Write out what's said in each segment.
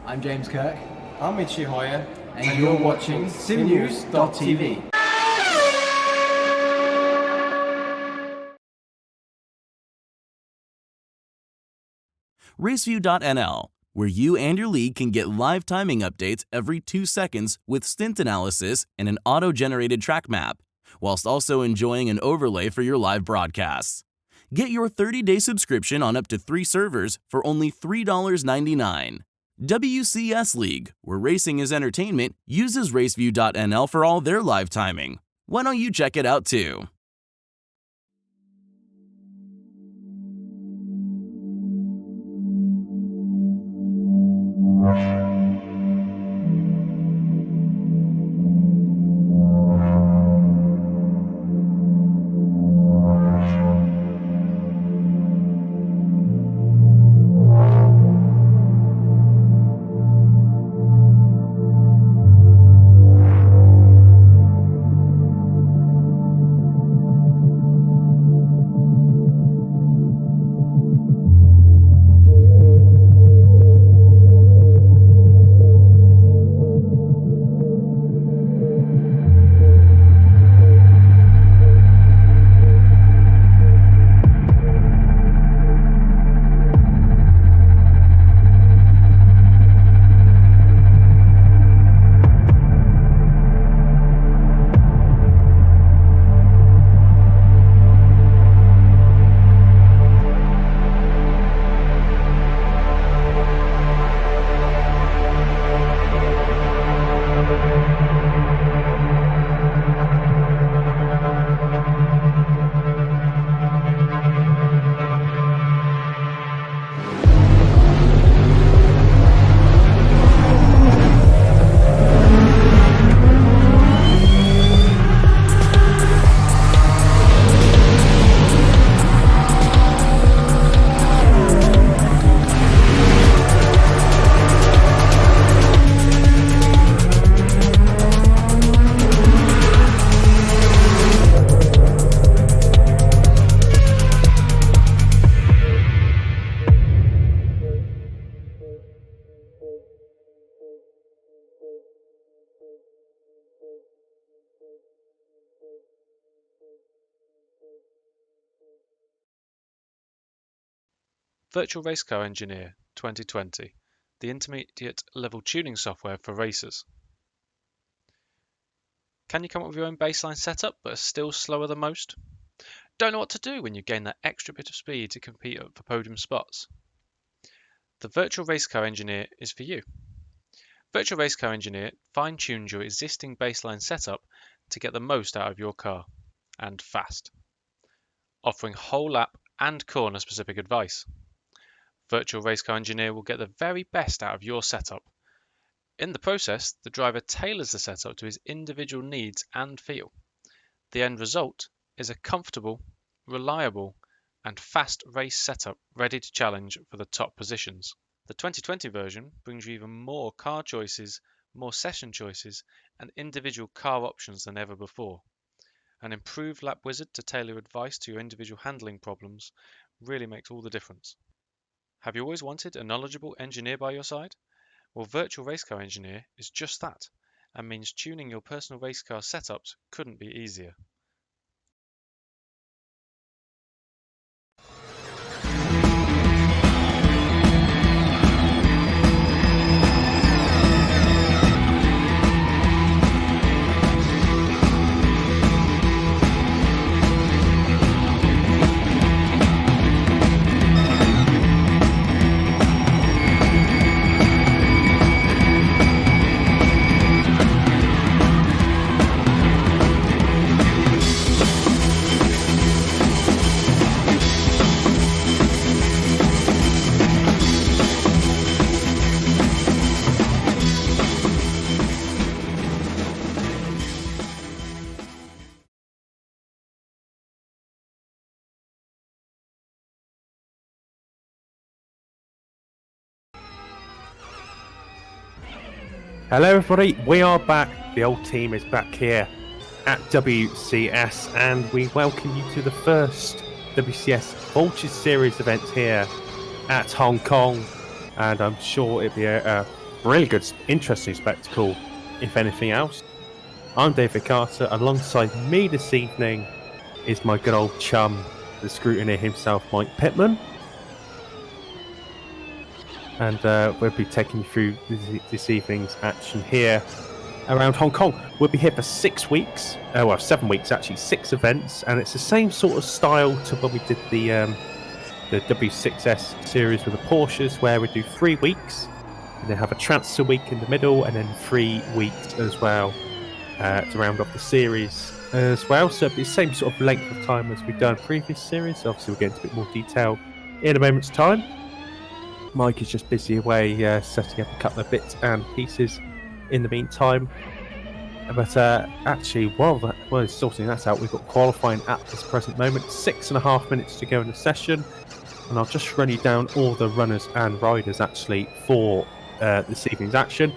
I'm James Kirk. I'm Ichi Hoya. And you're watching simnews.tv. Raceview.nl, where you and your league can get live timing updates every 2 seconds with stint analysis and an auto-generated track map, whilst also enjoying an overlay for your live broadcasts. Get your 30-day subscription on up to 3 servers for only $3.99. WCS League, where racing is entertainment, uses Raceview.nl for all their live timing. Why don't you check it out too? Virtual Race Car Engineer 2020, the intermediate level tuning software for racers. Can you come up with your own baseline setup but are still slower than most? Don't know what to do when you gain that extra bit of speed to compete for podium spots? The Virtual Race Car Engineer is for you. Virtual Race Car Engineer fine-tunes your existing baseline setup to get the most out of your car, and fast, offering whole lap and corner specific advice. Virtual Race Car Engineer will get the very best out of your setup. In the process, the driver tailors the setup to his individual needs and feel. The end result is a comfortable, reliable, and fast race setup ready to challenge for the top positions. The 2020 version brings you even more car choices, more session choices, and individual car options than ever before. An improved lap wizard to tailor advice to your individual handling problems really makes all the difference. Have you always wanted a knowledgeable engineer by your side? Well, Virtual Race Car Engineer is just that, and means tuning your personal race car setups couldn't be easier. Hello everybody, we are back. The old team is back here at WCS and we welcome you to the first WCS Voltage Series event here at Hong Kong, and I'm sure it'll be a really good, interesting spectacle, if anything else. I'm David Carter. Alongside me this evening is my good old chum, the scrutineer himself, Mike Pittman. And we'll be taking you through this evening's action here around Hong Kong. We'll be here for 6 weeks, 7 weeks actually, 6 events, and it's the same sort of style to when we did the W6S series with the Porsches, where we do 3 weeks, and then have a transfer week in the middle, and then 3 weeks as well to round off the series as well. So it'll be the same sort of length of time as we've done previous series. So obviously we'll get into a bit more detail in a moment's time. Mike is just busy away setting up a couple of bits and pieces in the meantime. But actually, while he's sorting that out, we've got qualifying at this present moment. 6.5 minutes to go in the session. And I'll just run you down all the runners and riders actually for this evening's action.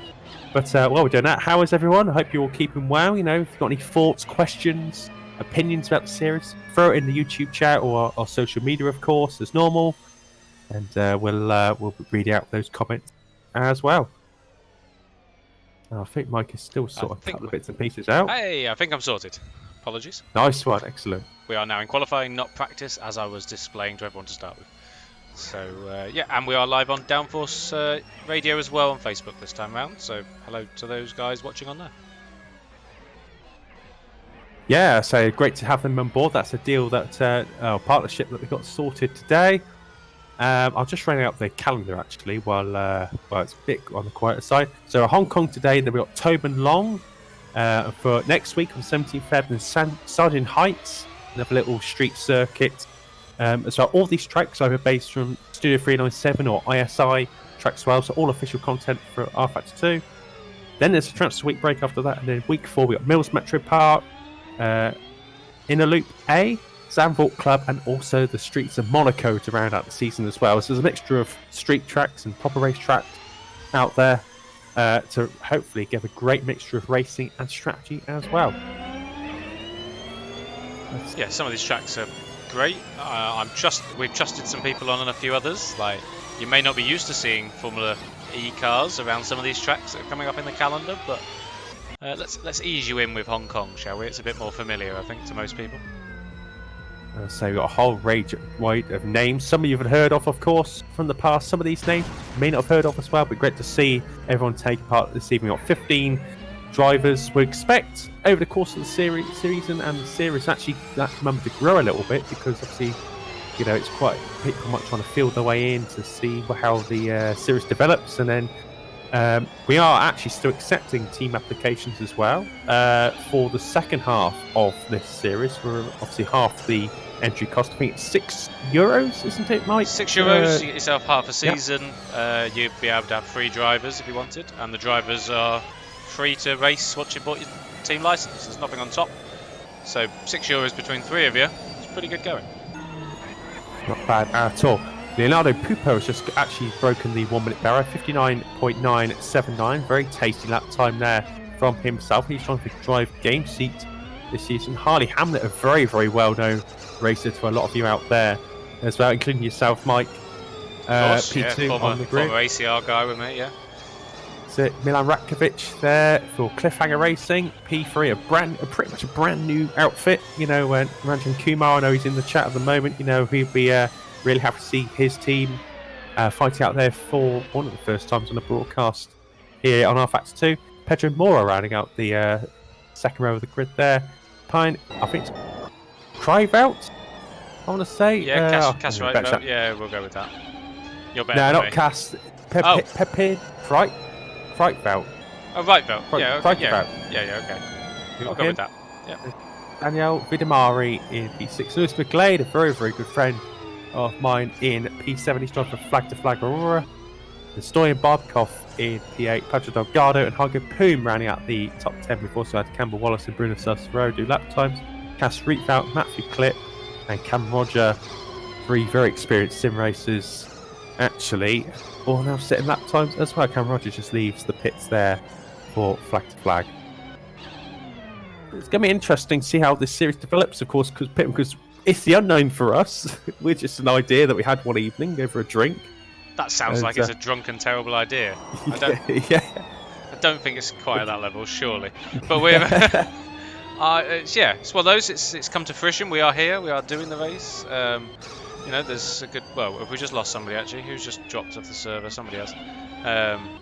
But while we're doing that, how is everyone? I hope you're all keeping well. You know, if you've got any thoughts, questions, opinions about the series, throw it in the YouTube chat or our social media, of course, as normal. And we'll read out those comments as well. I think Mike is still sort of a couple of bits and pieces out. Hey, I think I'm sorted. Apologies. Nice one, excellent. We are now in qualifying, not practice, as I was displaying to everyone to start with. So, yeah, and we are live on Downforce Radio as well on Facebook this time round. So, hello to those guys watching on there. Yeah, so great to have them on board. That's a deal that, partnership that we got sorted today. I'll just run out the calendar actually while it's a bit on the quieter side. So Hong Kong today, then we've got Tobin Long for next week on 17th Feb and Sargent Heights, another little street circuit. So all these tracks are based from Studio 397 or ISI tracks as well, so all official content for Rfactor 2. Then there's a transfer week break after that, and then week 4 we got Mills Metro Park, Inner Loop A, Zandvoort Club, and also the streets of Monaco to round out the season as well. So there's a mixture of street tracks and proper race tracks out there to hopefully give a great mixture of racing and strategy as well. Yeah, some of these tracks are great. We've trusted some people on and a few others. Like, you may not be used to seeing Formula E cars around some of these tracks that are coming up in the calendar, but let's ease you in with Hong Kong, shall we? It's a bit more familiar, I think, to most people. So we've got a whole range of names. Some of you have heard of course, from the past. Some of these names you may not have heard of as well, but great to see everyone take part this evening. We've got 15 drivers. We expect over the course of the season and the series actually that number to grow a little bit, because obviously, you know, it's quite people might trying to feel their way in to see how the series develops, and then we are actually still accepting team applications as well for the second half of this series. We're obviously half the entry cost. I think it's €6, isn't it, Mike? €6. You get yourself half a season. Yep. You'd be able to have 3 drivers if you wanted, and the drivers are free to race once you bought your team license. There's nothing on top. So €6 between 3 of you. It's pretty good going. Not bad at all. Leonardo Pupo has just actually broken the 1 minute barrier, 59.979. Very tasty lap time there from himself. He's trying to drive game seat this season. Harley Hamlet, a very, very well-known racer to a lot of you out there as well, including yourself, Mike. Course, P2 yeah, on the grid. Former ACR guy with me, yeah. So Milan Ratkovic there for Cliffhanger Racing. P3, pretty much a brand new outfit. You know, Ranjan Kumar, I know he's in the chat at the moment. You know, he'd be really happy to see his team fighting out there for one of the first times on the broadcast here on Rfactor 2. Pedro Mora rounding out the second row of the grid there. Pine, I think it's Crivout, I want to say. Yeah, Cass right vote. Yeah, we'll go with that. You're better. No, than not me. Cass. Pepin, Frightvout. Oh, right vote. Yeah, okay. Yeah, okay. You I'll got go him? with that. Yeah. Daniel Vidamari in P6. Lewis McGlade, a very, very good friend of mine in P7. He's driving for Flag to Flag Aurora. And Stoyan Barbakov in P8. Pedro Delgado and Hugo Poom rounding out the top 10. We've also had Campbell Wallace and Bruno Cicero do lap times. Cass Reethout, Matthew Clip, and Cam Roger. 3 very experienced sim racers, actually, all now setting lap times as well. Cam Roger just leaves the pits there for Flag to Flag. It's going to be interesting to see how this series develops, of course, because it's the unknown for us. We're just an idea that we had one evening over a drink. That sounds like it's a drunken, terrible idea. I don't think it's quite at that level, surely. But we're it's one of those. It's come to fruition. We are here. We are doing the race. There's a good. Well, if we just lost somebody actually, who's just dropped off the server? Somebody has.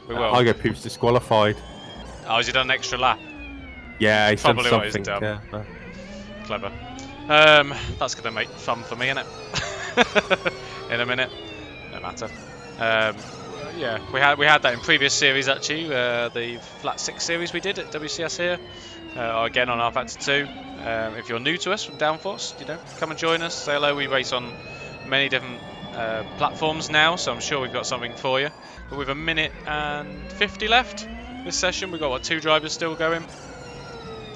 We will. Igo Poop's disqualified. Oh, has he done an extra lap? Yeah, he's Probably done what he's something. done. Clever. That's gonna make fun for me, innit? In a minute. No matter. We had that in previous series actually. The Flat 6 series we did at WCS here. Again on Rfactor 2. If you're new to us from Downforce, come and join us. Say hello. We race on many different platforms now, so I'm sure we've got something for you. But with 1 minute and 50 left this session, we've got 2 drivers still going.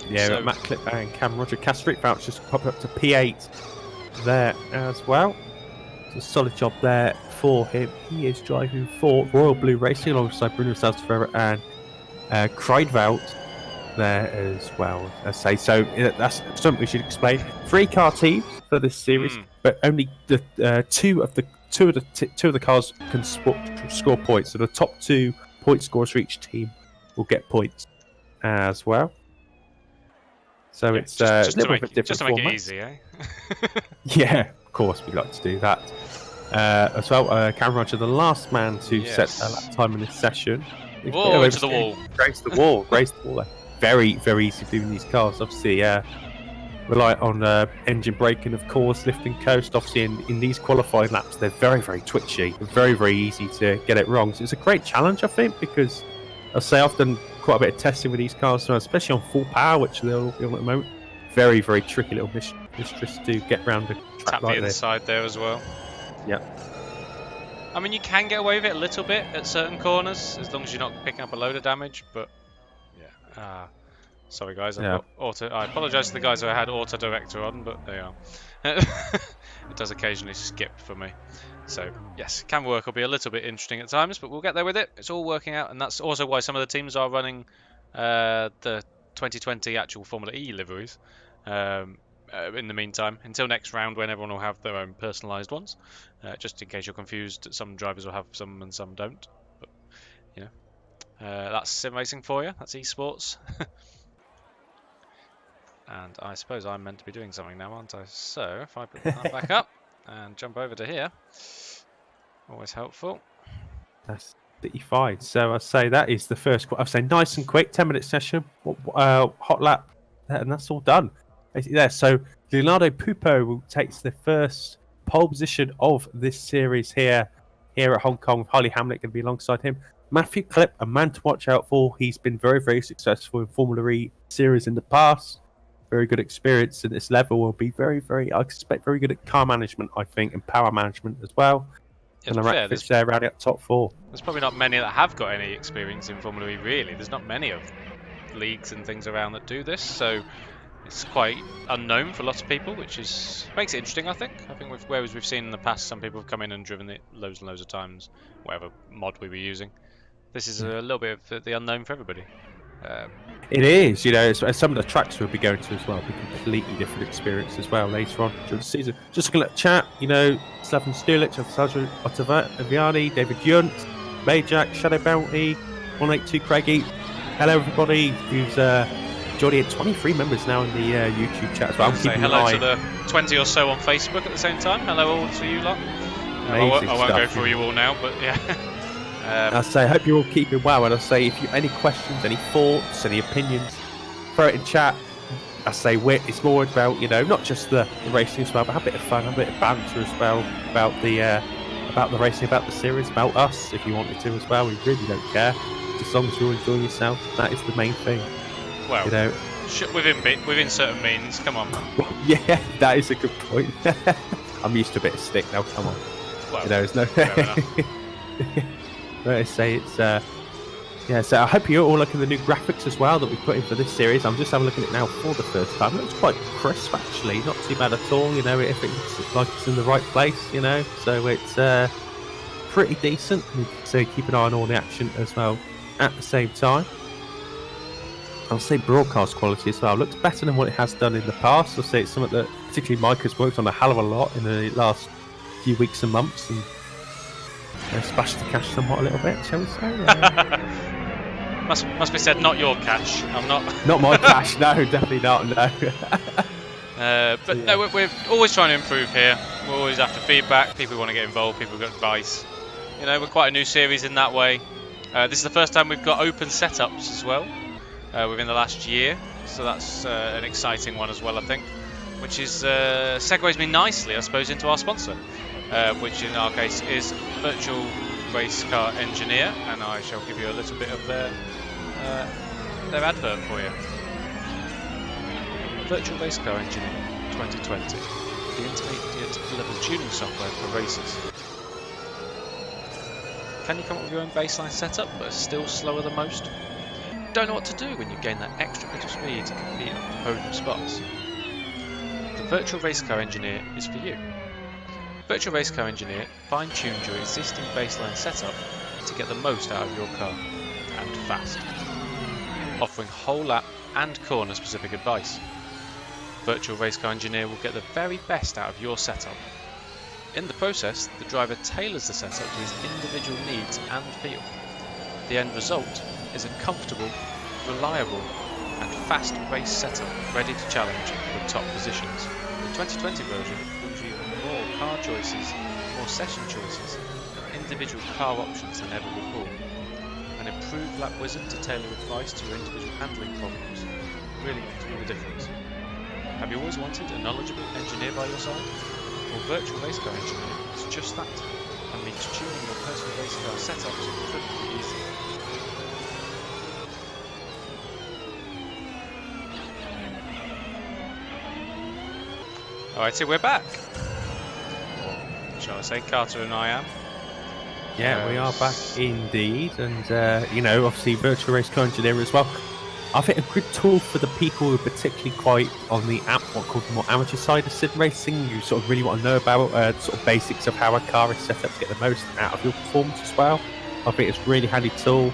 Yeah, So, Matt Clip and Cam Roger Castrick vouchers pop up to P8 there as well. It's a solid job there for him. He is driving for Royal Blue Racing alongside Bruno Salzfera and Kreidveld there as well. I say so. That's something we should explain. 3-car teams for this series, but only the two of the cars can score points. So the top 2 point scorers for each team will get points as well. So it's just a little bit different just to make format. it easy, eh? Yeah, of course we like to do that. As well, Cam Roger, the last man to set a lap time in this session. Whoa, into the wall. Grace the wall. Very, very easy doing these cars. Obviously, rely on engine braking, of course, lift and coast. Obviously, in these qualifying laps, they're very, very twitchy. Very, very easy to get it wrong. So it's a great challenge, I think, because I'll say I've done quite a bit of testing with these cars, especially on full power, which they're all on at the moment. Very, very tricky little mistress to get round the track. Tap the inside there as well. Yeah. I mean, you can get away with it a little bit at certain corners, as long as you're not picking up a load of damage, but yeah. Sorry guys, I apologise to the guys who I had auto director on, but they are. It does occasionally skip for me. So yes, can work will be a little bit interesting at times, but we'll get there with it. It's all working out, and that's also why some of the teams are running the 2020 actual Formula E liveries. In the meantime, until next round when everyone will have their own personalised ones. Just in case you're confused, some drivers will have some and some don't. But that's sim racing for you. That's esports. And I suppose I'm meant to be doing something now, aren't I? So if I put that back up and jump over to here, always helpful. That's fine. So I say that is the first. I say nice and quick, 10-minute session, hot lap, and that's all done. There. So Leonardo Pupo takes the first pole position of this series here at Hong Kong. Harley Hamlet going to be alongside him. Matthew Clip, a man to watch out for. He's been very, very successful in Formula E series in the past. Very good experience at this level. Will be very, very, I expect, very good at car management, I think, and power management as well. Yeah, and Rfactor's there rounding up top 4. There's probably not many that have got any experience in Formula E, really. There's not many of leagues and things around that do this, so it's quite unknown for lots of people, which makes it interesting, I think. Whereas we've seen in the past, some people have come in and driven it loads and loads of times, whatever mod we were using. This is a little bit of the unknown for everybody. It is, some of the tracks we'll be going to as well will be completely different experience as well later on during the season. Just looking at the chat, Slaven Stulic, Sergio Ottaviani, David Yunt, Majak, Shadow Bounty, 182 Craigie. Hello everybody who's joining 23 members now in the YouTube chat as well. Say hello to the 20 or so on Facebook at the same time. Hello all to you lot. I won't go through you all now, but yeah. I say, I hope you're all keeping well, and I say, if you any questions, any thoughts, any opinions, throw it in chat. I say, it's more about not just the racing as well, but have a bit of fun, have a bit of banter as well about the racing, about the series, about us. If you wanted to as well, we really don't care. As long as you're enjoying yourself, that is the main thing. Well, within certain means. Come on. Yeah, that is a good point. I'm used to a bit of stick now. Come on. Well, there's no. I say it's so I hope you're all looking at the new graphics as well that we've put in for this series. I'm just having a look at it now for the first time. It looks quite crisp actually, not too bad at all, if it looks like it's in the right place, so it's pretty decent. So keep an eye on all the action as well at the same time. I'll say broadcast quality as well looks better than what it has done in the past. I'll say it's something that particularly Mike has worked on a hell of a lot in the last few weeks and months, and splash the cash somewhat a little bit, shall we say? Must be said, not your cash. I'm not. Not my cash, no, definitely not. No. But yeah. no, we're always trying to improve here. We're always after feedback. People want to get involved. People got advice. You know, we're quite a new series in that way. This is the first time we've got open setups as well within the last year. So that's an exciting one as well, I think. Which is segues me nicely, I suppose, into our sponsor, which in our case is Virtual Race Car Engineer, and I shall give you a little bit of their advert for you. Virtual Race Car Engineer 2020, the intermediate level tuning software for racers. Can you come up with your own baseline setup but are still slower than most? Don't know what to do when you gain that extra bit of speed to compete on the podium spots? The Virtual Race Car Engineer is for you. Virtual Race Car Engineer fine-tuned your existing baseline setup to get the most out of your car, and fast, offering whole lap and corner specific advice. Virtual Race Car Engineer will get the very best out of your setup. In the process, the driver tailors the setup to his individual needs and feel. The end result is a comfortable, reliable and fast race setup ready to challenge for top positions. The 2020 version brings you more car choices, more session choices and individual car options than ever before. An improved lap wizard to tailor advice to your individual handling problems really makes all the difference. Have you always wanted a knowledgeable engineer by your side? Well, Virtual Race Car Engineer is just that, and makes tuning your personal race car setups incredibly easy. Alright, so we're back. Or, shall I say, Carter and I am. Yeah, we are back indeed, and you know, obviously, Virtual Race Car Engineer as well. I think a good tool for the people who are particularly quite on the what called the more amateur side of sim racing. You sort of really want to know about sort of basics of how a car is set up to get the most out of your performance as well. I think it's a really handy tool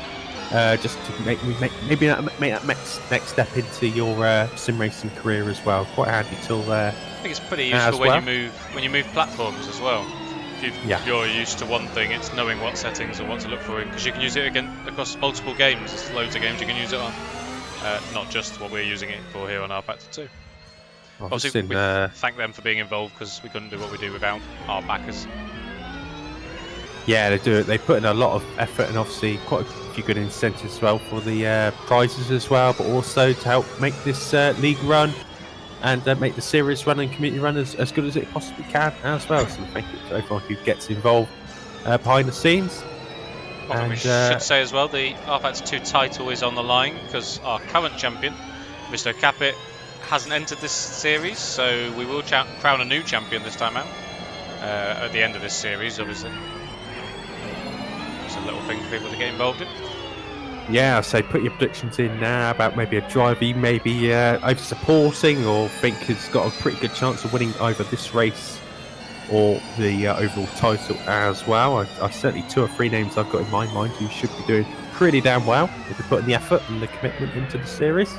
just to make that next step into your sim racing career as well. Quite a handy tool there. I think it's pretty useful when you move platforms as well. If you're used to one thing, it's knowing what settings or what to look for, because you can use it again across multiple games. There's loads of games you can use it on. Not just what we're using it for here on Rfactor 2. Obviously, we thank them for being involved, because we couldn't do what we do without our backers. Yeah, they do it. They put in a lot of effort, and obviously quite a few good incentives as well for the prizes as well, but also to help make this league run and make the series run and community run as good as it possibly can as well. So thank you to everyone who gets involved behind the scenes. Well, we should say as well, the Rfactor 2 title is on the line, because our current champion, Mr. Capit, hasn't entered this series, so we will crown a new champion this time out at the end of this series, obviously. It's a little thing for people to get involved in. Yeah, so put your predictions in now about maybe a driver you maybe over supporting or think has got a pretty good chance of winning either this race or the overall title as well. I certainly 2 or 3 names I've got in my mind who should be doing pretty damn well if they're putting the effort and the commitment into the series.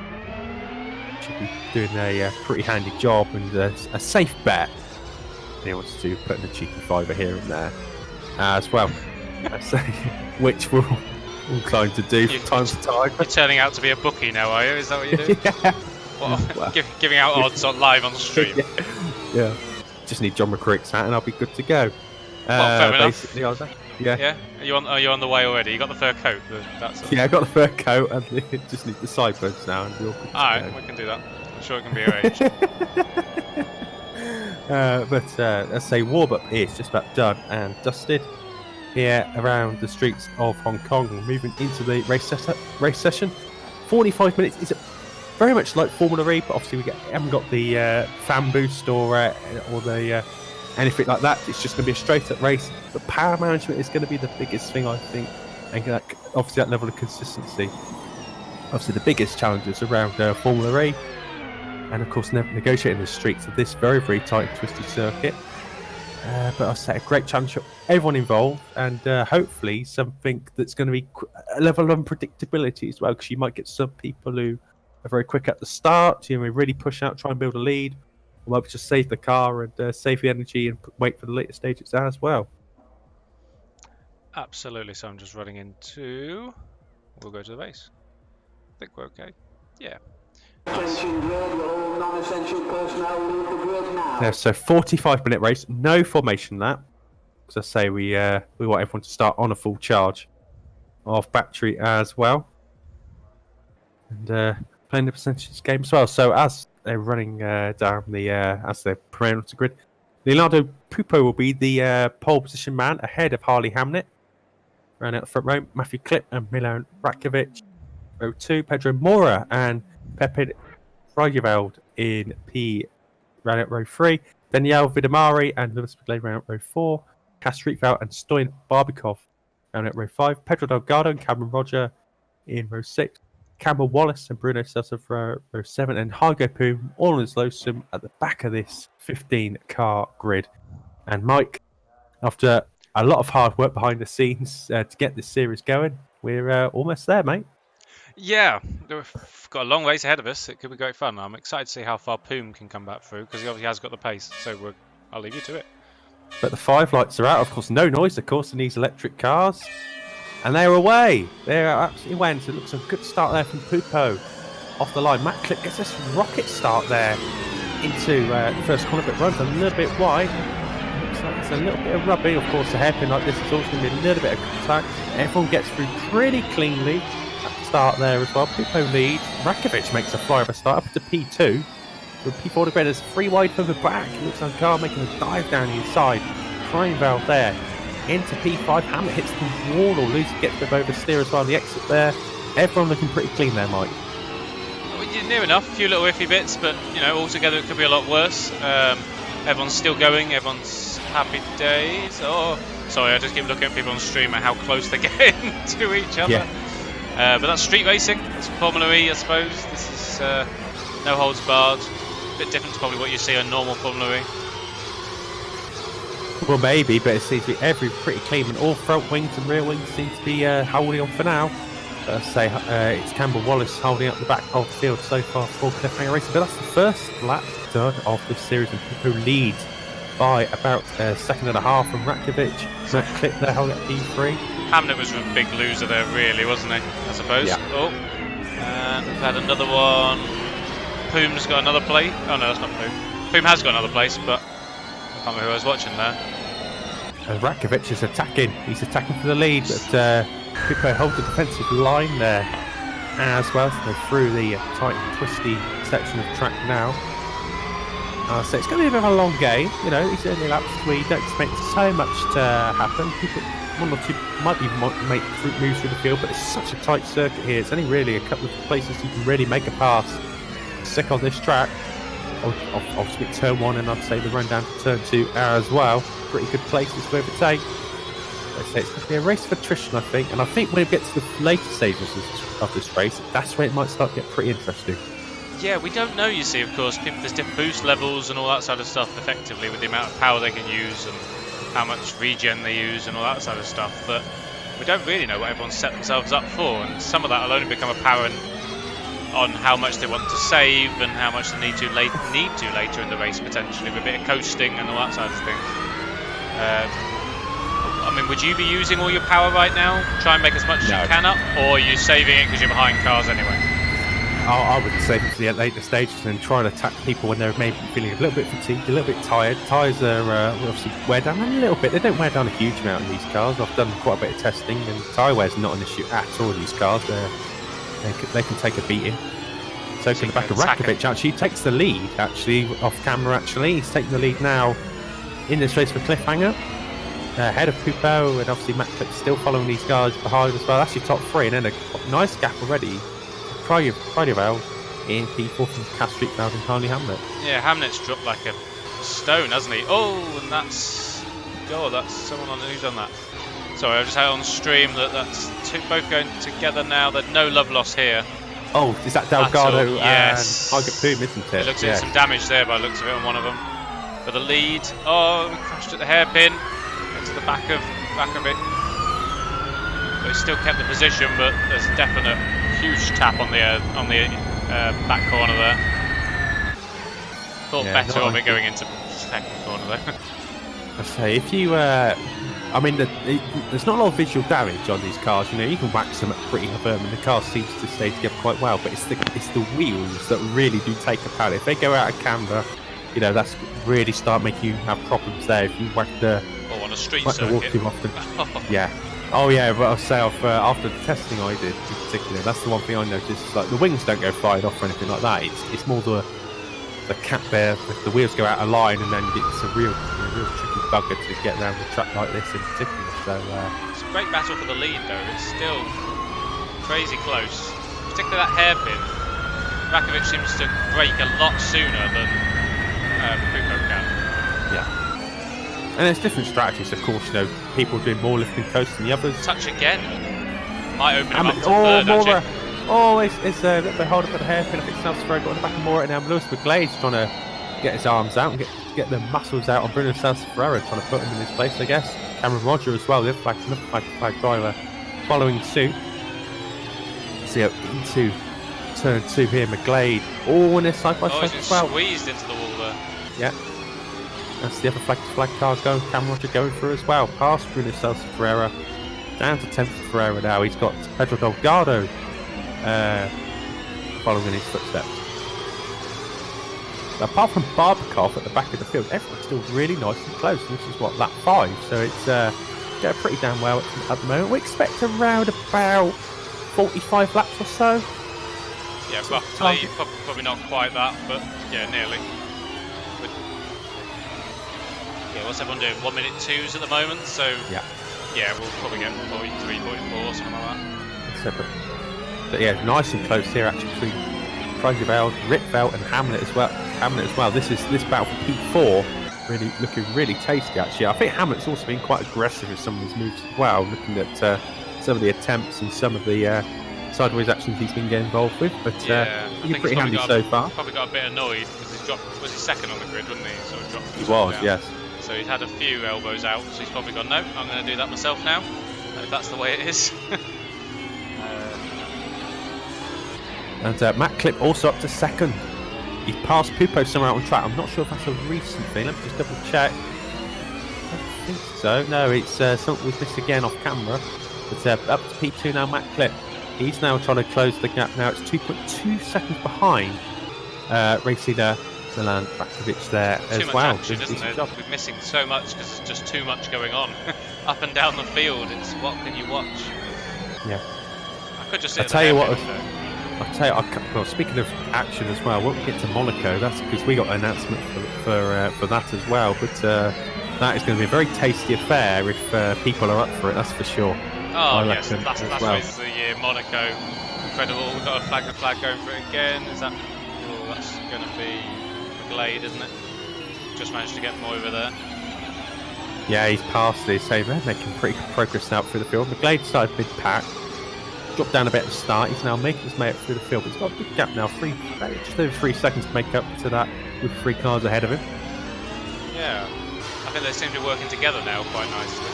Should be doing a pretty handy job and a safe bet. He wants to put in a cheeky fiver here and there as well. Which we're inclined to do from time to time. You're turning out to be a bookie now, are you? Is that what you're doing? Yeah. Well, giving out odds live on stream. Yeah. Just need John McCrick's hat and I'll be good to go. Well, fair basically, enough. Yeah. Are you on the way already? You got the fur coat? Yeah, I got the fur coat and just need the sideburns now, and we're all good to go. Alright, we can do that. I'm sure it can be arranged. But let's say warm up is just about done and dusted here around the streets of Hong Kong. Moving into the race session. 45 minutes is very much like Formula E, but obviously we haven't got the fan boost or the anything like that. It's just going to be a straight up race. But power management is going to be the biggest thing, I think, and obviously that level of consistency. Obviously the biggest challenges around Formula E, and of course negotiating the streets of this very, very tight and twisty circuit. But I'll say a great challenge for everyone involved, and hopefully something that's going to be a level of unpredictability as well, because you might get some people who are very quick at the start, you know, really push out, try and build a lead, or maybe just save the car and save the energy and wait for the later stages as well. Absolutely. So I'm just running into. We'll go to the base. I think we're okay. Yeah. Attention grid, will all non-essential personnel leave the grid now? Yeah, so 45-minute race, no formation lap. As I say, we want everyone to start on a full charge of battery as well. And playing the percentages game as well. So as they're running down the as they're preparing to grid, Leonardo Pupo will be the pole position man ahead of Harley Hamnet. Round out the front row, Matthew Klipp and Milan Rakovic. Row 2, Pedro Mora and Pepe Frajeveld in P. Round out row 3, Danielle Vidamari and Lewis McGlade round out row 4, Cass Streetveld and Stoyan Barbikov round out row 5, Pedro Delgado and Cameron Roger in row 6, Campbell Wallace and Bruno Selsa for row 7, and Hargo Poom all in his lonesome at the back of this 15-car grid. And Mike, after a lot of hard work behind the scenes to get this series going, we're almost there, mate. Yeah, we've got a long ways ahead of us. It could be great fun. I'm excited to see how far Poom can come back through because he obviously has got the pace. So I'll leave you to it. But the 5 lights are out. Of course, no noise, of course, in these electric cars. And they're away. They're absolutely away. So it looks a good start there from Pupo. Off the line. Matt Klipp gets this rocket start there into the first corner, but runs a little bit wide. Looks like it's a little bit of rubbing. Of course, a hairpin like this is also going to be a little bit of contact. Everyone gets through pretty cleanly. Start there as well. Pupo leads. Rakovic makes a flyover start up to P2. With P4 to grid, there's 3 wide further back. It looks like a car making a dive down the inside. Trying valve there. Into P5. Hamlet hits the wall or loses, gets a bit of oversteer as well. The exit there. Everyone looking pretty clean there, Mike. Well, you're near enough. A few little iffy bits, but altogether it could be a lot worse. Everyone's still going. Everyone's happy days. Oh, sorry, I just keep looking at people on stream and how close they're getting to each other. Yeah. But that's street racing. It's Formula E, I suppose. This is no holds barred. A bit different to probably what you see on normal Formula E. Well, maybe, but it seems to be every pretty clean, and all front wings and rear wings seem to be holding on for now. It's Campbell Wallace holding up the back of the field so far for Cliffhanger Racing, but that's the first lap done of this series, and Pupo leads by about a second and a half from Rakovic. Matt Klipp there holding at P3. Hamnet was a big loser there, really, wasn't he? I suppose. Yeah. Oh, and we've had another one. Poom's got another place. Oh no, that's not Poom. Poom has got another place, but I can't remember who I was watching there. And Rakovic is attacking. He's attacking for the lead, but Pupo holds the defensive line there as well. So they're through the tight and twisty section of track now. So it's going to be a bit of a long game. These early laps we don't expect so much to happen. People, one or two might make moves through the field, but it's such a tight circuit here. It's only really a couple of places you can really make a pass. Sick on this track. Obviously turn 1 and I'd say the run down to turn 2 as well. Pretty good places to overtake. Let's say it's going to be a race for attrition, I think. And I think when it gets to the later stages of this race, that's where it might start to get pretty interesting. Yeah, we don't know, you see, of course. There's different boost levels and all that sort of stuff, effectively, with the amount of power they can use and how much regen they use and all that sort of stuff. But we don't really know what everyone's set themselves up for, and some of that will only become apparent on how much they want to save and how much they need to later in the race, potentially, with a bit of coasting and all that sort of thing. Would you be using all your power right now? Try and make as much as you can up, or are you saving it because you're behind cars anyway? I would save it for the later stages and try and attack people when they're maybe feeling a little bit fatigued, a little bit tired. Tyres are obviously wear down a little bit. They don't wear down a huge amount in these cars. I've done quite a bit of testing, and tyre wear is not an issue at all in these cars. They can take a beating. So can the back of Rakovic actually takes the lead, off camera. He's taking the lead now in this race for Cliffhanger. Ahead of Pupo, and obviously Matt Klipp still following these guys behind as well. That's your top 3, and then a nice gap already. Friday in P4 from Cass Streetveld and Harley Hamlet. Yeah, Hamlet's dropped like a stone, hasn't he? Oh, and that's someone on who's on that. Sorry, I just had on stream that's both going together now. There's no love loss here. Oh, is that Delgado yes. and Hargo Poom, isn't it? It looks like some damage there by the looks of it on one of them. For the lead. Oh, we crashed at the hairpin. Into the back of it. They still kept the position, but there's a definite huge tap on the back corner there. Thought better of it going into second corner there. I say, if you I mean, there's not a lot of visual damage on these cars. You know, you can wax them at pretty firm, and the car seems to stay together quite well. But it's the wheels that really do take a pound. If they go out of camber, you know, that's really start making you have problems there. If you whack the on a street whack the wall circuit. too often, yeah. Oh yeah, but I'll say after the testing I did in particular, that's the one thing I noticed. Is like the wings don't go fired off or anything like that. It's more the cap there. The wheels go out of line, and then it's a real tricky bugger to get around the track like this in particular. So it's a great battle for the lead, though. It's still crazy close, particularly that hairpin. Rakovic seems to brake a lot sooner than Pupo can. Yeah, and there's different strategies, of course. You know, people doing more lifting coast than the others. Touch again. Might open him up to third, actually. It's a little bit harder for the hairpin. I think Salsifero got on the back of Mora, and now Lewis McGlade's trying to get his arms out and get the muscles out on Bruno Salsifero, trying to put him in his place, I guess. Cameron Roger as well, the flag driver, following suit. See into turn 2 here, McGlade. Oh, and they're side by side as well. Squeezed into the wall there. Yeah. That's the other flag car going. Cameron Roger going through as well. Past Bruno Salsifero. Down to 10th Ferreira now. He's got Pedro Delgado following in his footsteps. Now, apart from Barbakov at the back of the field, everyone's still really nice and close. And this is what, lap 5, so it's going pretty damn well at the moment. We expect around about 45 laps or so. Yeah, roughly, probably not quite that, but yeah, nearly. Yeah, what's everyone doing? 1 minute 2s at the moment, so yeah, we'll probably get 43, 44, something like that. Separate. But yeah, nice and close here actually between Kruijsveld, Ripveld and Hamlet as well. This battle for P4 really looking really tasty actually. I think Hamlet's also been quite aggressive with some of his moves as well, looking at some of the attempts and some of the sideways actions he's been getting involved with. But he's pretty handy so far. Probably got a bit annoyed because was he second on the grid, wasn't he? So he dropped. He was, down. Yes. So he's had a few elbows out, so he's probably gone, no, I'm going to do that myself now, if that's the way it is. And Matt Clip also up to second. He passed Pupo somewhere out on track. I'm not sure if that's a recent thing. Let me just double check. I don't think so. No, it's something we've missed again off camera. But up to P2 now, Matt Clip. He's now trying to close the gap now. It's 2.2 seconds behind racing Milan Rakovic there as too much well. Action, isn't there? We're missing so much because there's just too much going on up and down the field. It's what can you watch? Yeah. I could just sit I'll tell you what. Well, speaking of action as well, when we get to Monaco, that's because we got an announcement for that as well. But that is going to be a very tasty affair if people are up for it. That's for sure. Oh yes, last race of the year, Monaco, incredible. We've got a flag going for it again. Is that? Oh, that's going to be McGlade, isn't it? Just managed to get them over there. Yeah, he's past this. So they're making pretty good progress out through the field. McGlade started mid-pack, dropped down a bit at the start. He's now making his way up through the field. But he's got a big gap now, just over 3 seconds to make up to that with 3 cars ahead of him. Yeah, I think they seem to be working together now quite nicely.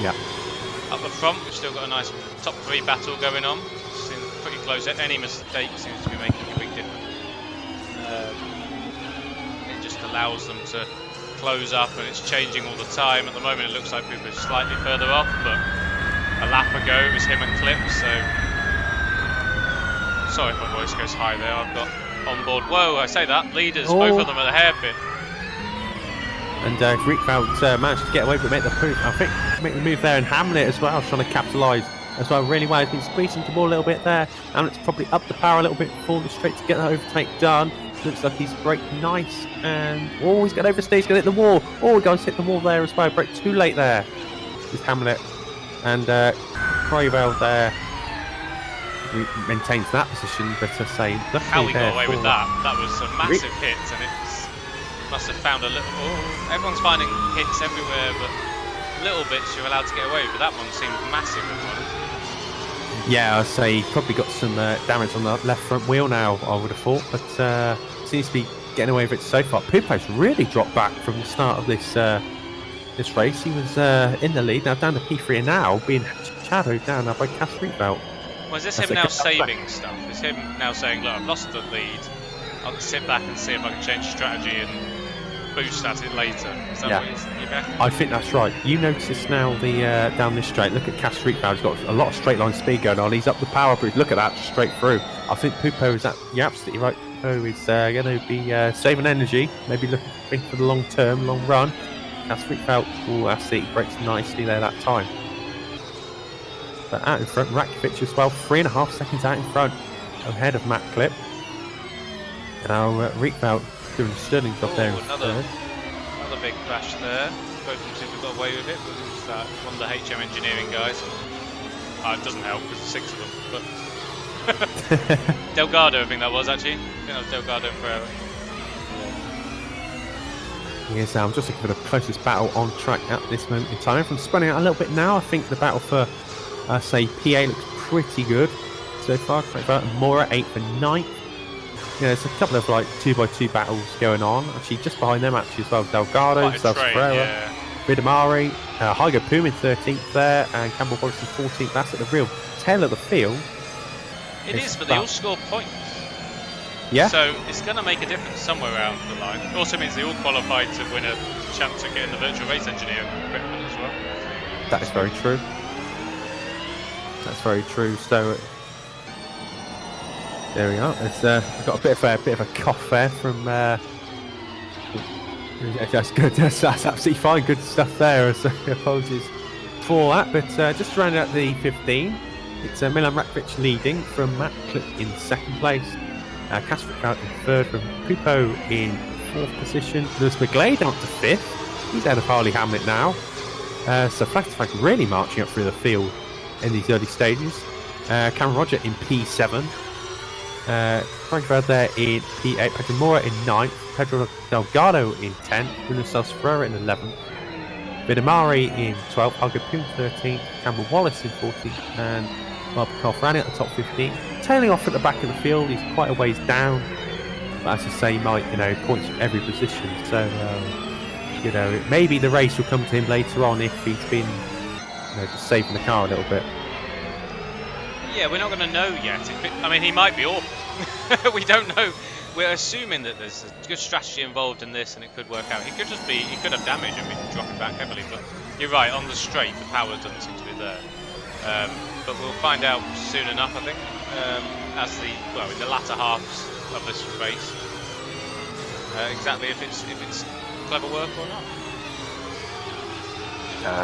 Yeah. Up the front, we've still got a nice top 3 battle going on. Seems pretty close. Any mistake seems to be making a big difference. It just allows them to close up, and it's changing all the time. At the moment, it looks like people are slightly further off, but a lap ago it was him and Clip. So sorry if my voice goes high there. I've got on board. Whoa! I say that leaders, both of them at a hairpin. And Rfactor managed to get away with it, make the move there, and Hamlet as well, trying to capitalise as well really well. He's been squeezing the ball a little bit there. Hamlet's probably up the power a little bit before the straight to get that overtake done. Looks like he's braking nice, and he's going to overstay, he's going to hit the wall. He goes hit the wall there as well, brake too late there with Hamlet. And Kruijsveld there maintains that position, but I say how he got away with that was a massive hit, and it must have found a little. Everyone's finding hits everywhere, but little bits you're allowed to get away with. But that one seemed massive. Yeah, I'd say he's probably got some damage on the left front wheel now, I would have thought, but seems to be getting away with it so far. Pupo's really dropped back from the start of this race. He was in the lead, now down to P3, and now being shadowed down now by Cas Rietveld. Well, is this him now saving stuff? Is him now saying, look, I've lost the lead, I'll sit back and see if I can change strategy and boost at it later. Is that Yeah. what you reckon? I think that's right. You notice now the down this straight. Look at Cass Streetbound. He's got a lot of straight line speed going on. He's up the power boost. Look at that, straight through. I think Pupo is that. You're absolutely right. Pupo is going to be saving energy. Maybe looking for the long term, long run. Cass Streetbound. Oh, that's it. He breaks nicely there that time. But out in front, Rakovic as well. 3.5 seconds out in front, ahead of Matt Clip. And now Riekveld doing a sterling job there. Another big crash there. Both of them seem to have got away with it, but it was one of the HM engineering guys. It doesn't help because there's 6 of them. But Delgado, I think that was actually. I think that was Delgado and Ferreira. Yes, I'm just looking for the closest battle on track at this moment in time. Everyone's spreading out a little bit now. I think the battle for, say, PA looks pretty good so far. Mora 8th and 9th. Yeah, there's a couple of like 2x2 battles going on. Actually, just behind them actually as well. Delgado, Ferreira, Vidamari, Hygo Poom in 13th there, and Campbell Wallace in 14th. That's at the real tail of the field. It is, but they all score points. Yeah. So it's going to make a difference somewhere around the line. It also means they all qualified to win a chance at getting the virtual race engineer equipment as well. That is very true. That's very true. So there we are. It's we've got a bit of a cough there from. That's good. That's absolutely fine. Good stuff there. So apologies for that. But just to round out the 15, it's Milan Rakovic leading from Matt Clip in 2nd place. Kasper out in 3rd from Pupo in 4th position. Lewis McGlade up to 5th. He's out of Harley Hamlet now. So Flag to Flag really marching up through the field in these early stages. Cameron Roger in P7. Frankfurt there in P8. Pedro Mora in 9th. Pedro Delgado in 10th. Bruno Ferreira in 11th. Vidamari in 12th. Algo Poom 13th. Campbell Wallace in 14th. And Bob Colfrani at the top 15. Tailing off at the back of the field. He's quite a ways down. But as I say, he might, points from every position. So, maybe the race will come to him later on if he's been, just saving the car a little bit. Yeah, we're not going to know yet. He might be awful. We don't know. We're assuming that there's a good strategy involved in this and it could work out. He could have damage and we can drop it back heavily. But you're right, on the straight, the power doesn't seem to be there. But we'll find out soon enough, I think, in the latter halves of this race, exactly if it's clever work or not.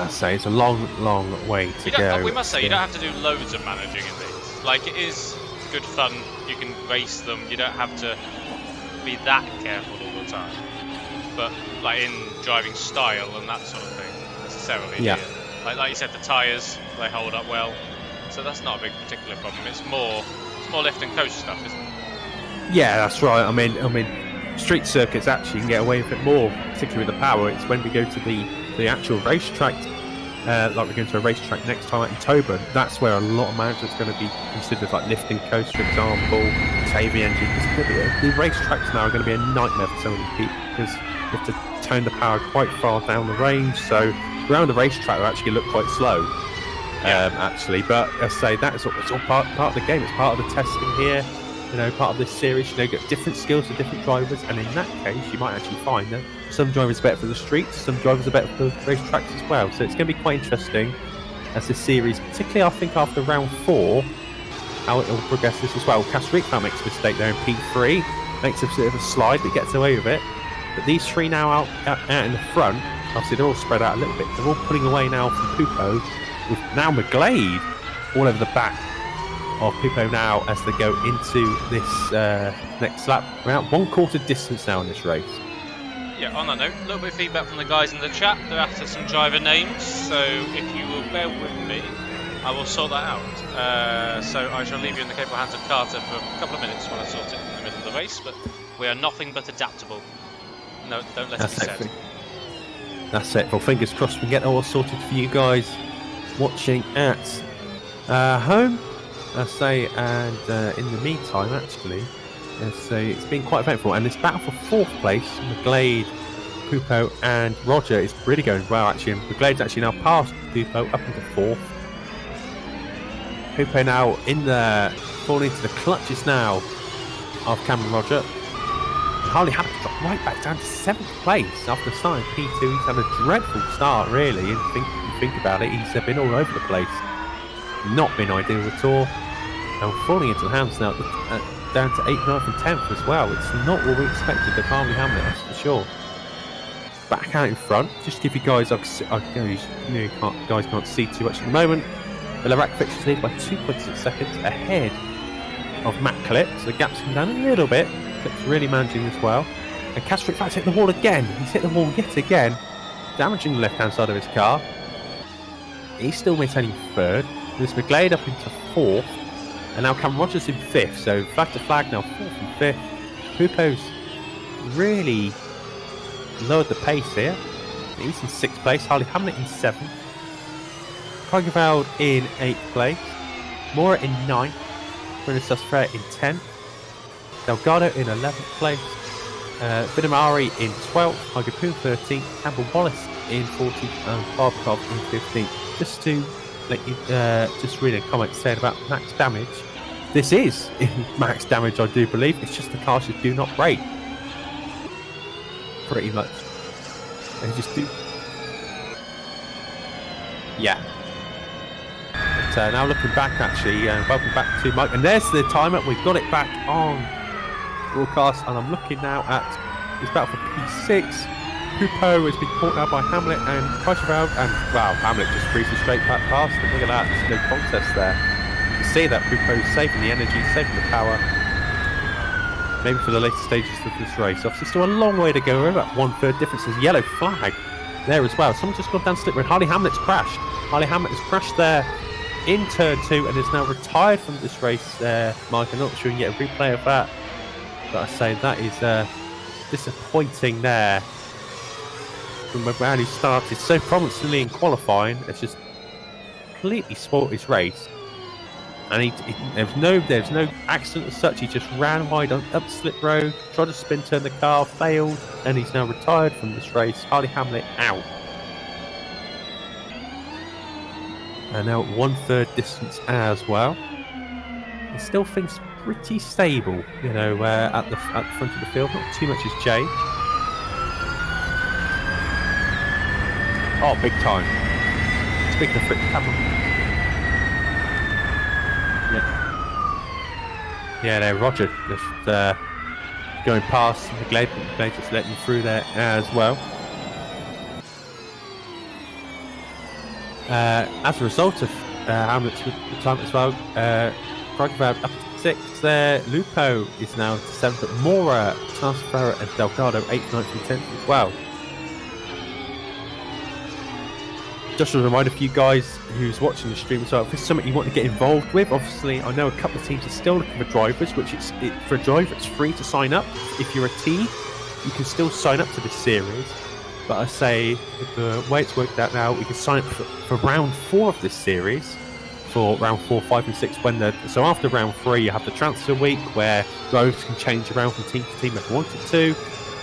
So it's a long way to go. We must say, you don't have to do loads of managing in these. Like, it is good fun. You can race them. You don't have to be that careful all the time. But like in driving style and that sort of thing, necessarily. Yeah. Like you said, the tyres, they hold up well. So that's not a big particular problem. It's more lift and coast stuff, isn't it? Yeah, that's right. I mean, street circuits actually can get away with it more, particularly with the power. It's when we go to the actual racetrack, like we're going to a racetrack next time out in Tober. That's where a lot of managers are going to be considered, like lift and coast, for example, heavy engine. The racetracks now are going to be a nightmare for some of these people because you have to tone the power quite far down the range. So around the racetrack, will actually look quite slow. Actually, but as I say, it's all part of the game. It's part of the testing here. Part of this series. Get different skills for different drivers, and in that case, you might actually find that some drivers are better for the streets, some drivers are better for the racetracks as well. So it's going to be quite interesting as this series, particularly I think after round 4, how it will progress this as well. Kasrikva makes a mistake there in P3, makes a bit of a slide, but gets away with it. But these 3 now out in the front, obviously they're all spread out a little bit. They're all pulling away now from Pupo, with now McGlade all over the back of Pupo now as they go into this next lap. We're out 1/4 distance now in this race. Yeah, on that note, a little bit of feedback from the guys in the chat. They're after some driver names, so if you will bear with me, I will sort that out. So I shall leave you in the capable hands of Carter for a couple of minutes while I sort it in the middle of the race, but we are nothing but adaptable. No, don't let it be said. That's it. Well, fingers crossed we can get it all sorted for you guys watching at home. I say, and in the meantime, actually, so it's been quite eventful. And this battle for 4th place, McGlade, Pupo, and Roger is really going well, actually. And McGlade's actually now passed Pupo up into 4th. Pupo now falling into the clutches now of Cameron Roger. Harley Hamlet dropped right back down to 7th place after starting P2. He's had a dreadful start, really. And you think about it, he's been all over the place. Not been ideal at all. And falling into the hands now, down to 8th, 9th and 10th as well. It's not what we expected of Harley Hamlet, that's for sure. Back out in front, just to give you guys, guys can't see too much at the moment. The Rfactor lead by 2.6 seconds ahead of Matt Clip, so the gap's come down a little bit. Clip's really managing this well. And Castro in fact hit the wall again. He's hit the wall yet again, damaging the left-hand side of his car. He's still maintaining 3rd. There's McGlade up into 4th. And now Cameron Rogers in 5th, so flag to flag now 4th and 5th. Pupo's really lowered the pace here. He's in 6th place. Harley Hamlet in 7th. Krogeveld in 8th place. Mora in 9th. Bruno Susfrere in 10th. Delgado in 11th place. Vidamari in 12th. Hagapoon 13th. Campbell Wallace in 14th. And Barbkov in 15th. Just to let you just read a comment saying about max damage. This is in max damage, I do believe. It's just the cars just do not break. Pretty much. They just do. Yeah. But now looking back, actually, welcome back to Mike. And there's the timer. We've got it back on broadcast. And I'm looking now at this battle for P6. Pupo has been caught out by Hamlet and Krogeveld. And, wow, Hamlet just breezes straight back past him. Look at that. There's no contest there. You can see that Pupo's saving the energy, saving the power. Maybe for the later stages of this race. Obviously, still a long way to go. We're about 1/3 difference. There's a yellow flag there as well. Someone just gone down slip road. Harley Hamlet's crashed. Harley Hamlet has crashed there in turn 2 and is now retired from this race. Mike, I'm not sure you can get a replay of that. But I say that is disappointing there. From where he started so promisingly in qualifying, it's just completely spoilt his race. And there's no accident as such. He just ran wide up the slip road, tried to spin turn the car, failed, and he's now retired from this race. Harley Hamlet out. And now at 1/3 distance as well. And still things pretty stable, you know, at the front of the field. Not too much has changed. Oh, big time. Speaking of camera. Yeah, there, Roger just going past McGlade, but McGlade just letting him through there as well. As a result of Hamlet's time as well, Krogeveld up to 6th there. Lupo is now to 7th, but Mora, Tasfarah and Delgado 8th, 9th and 10th as well. Just a reminder for you guys who's watching the stream as well, if there's something you want to get involved with, obviously I know a couple of teams are still looking for drivers, for a driver it's free to sign up. If you're a team, you can still sign up to this series. But I say, the way it's worked out now, we can sign up for round 4 of this series, for round 4, 5 and 6. So after round 3 you have the transfer week where drivers can change around from team to team if they wanted to.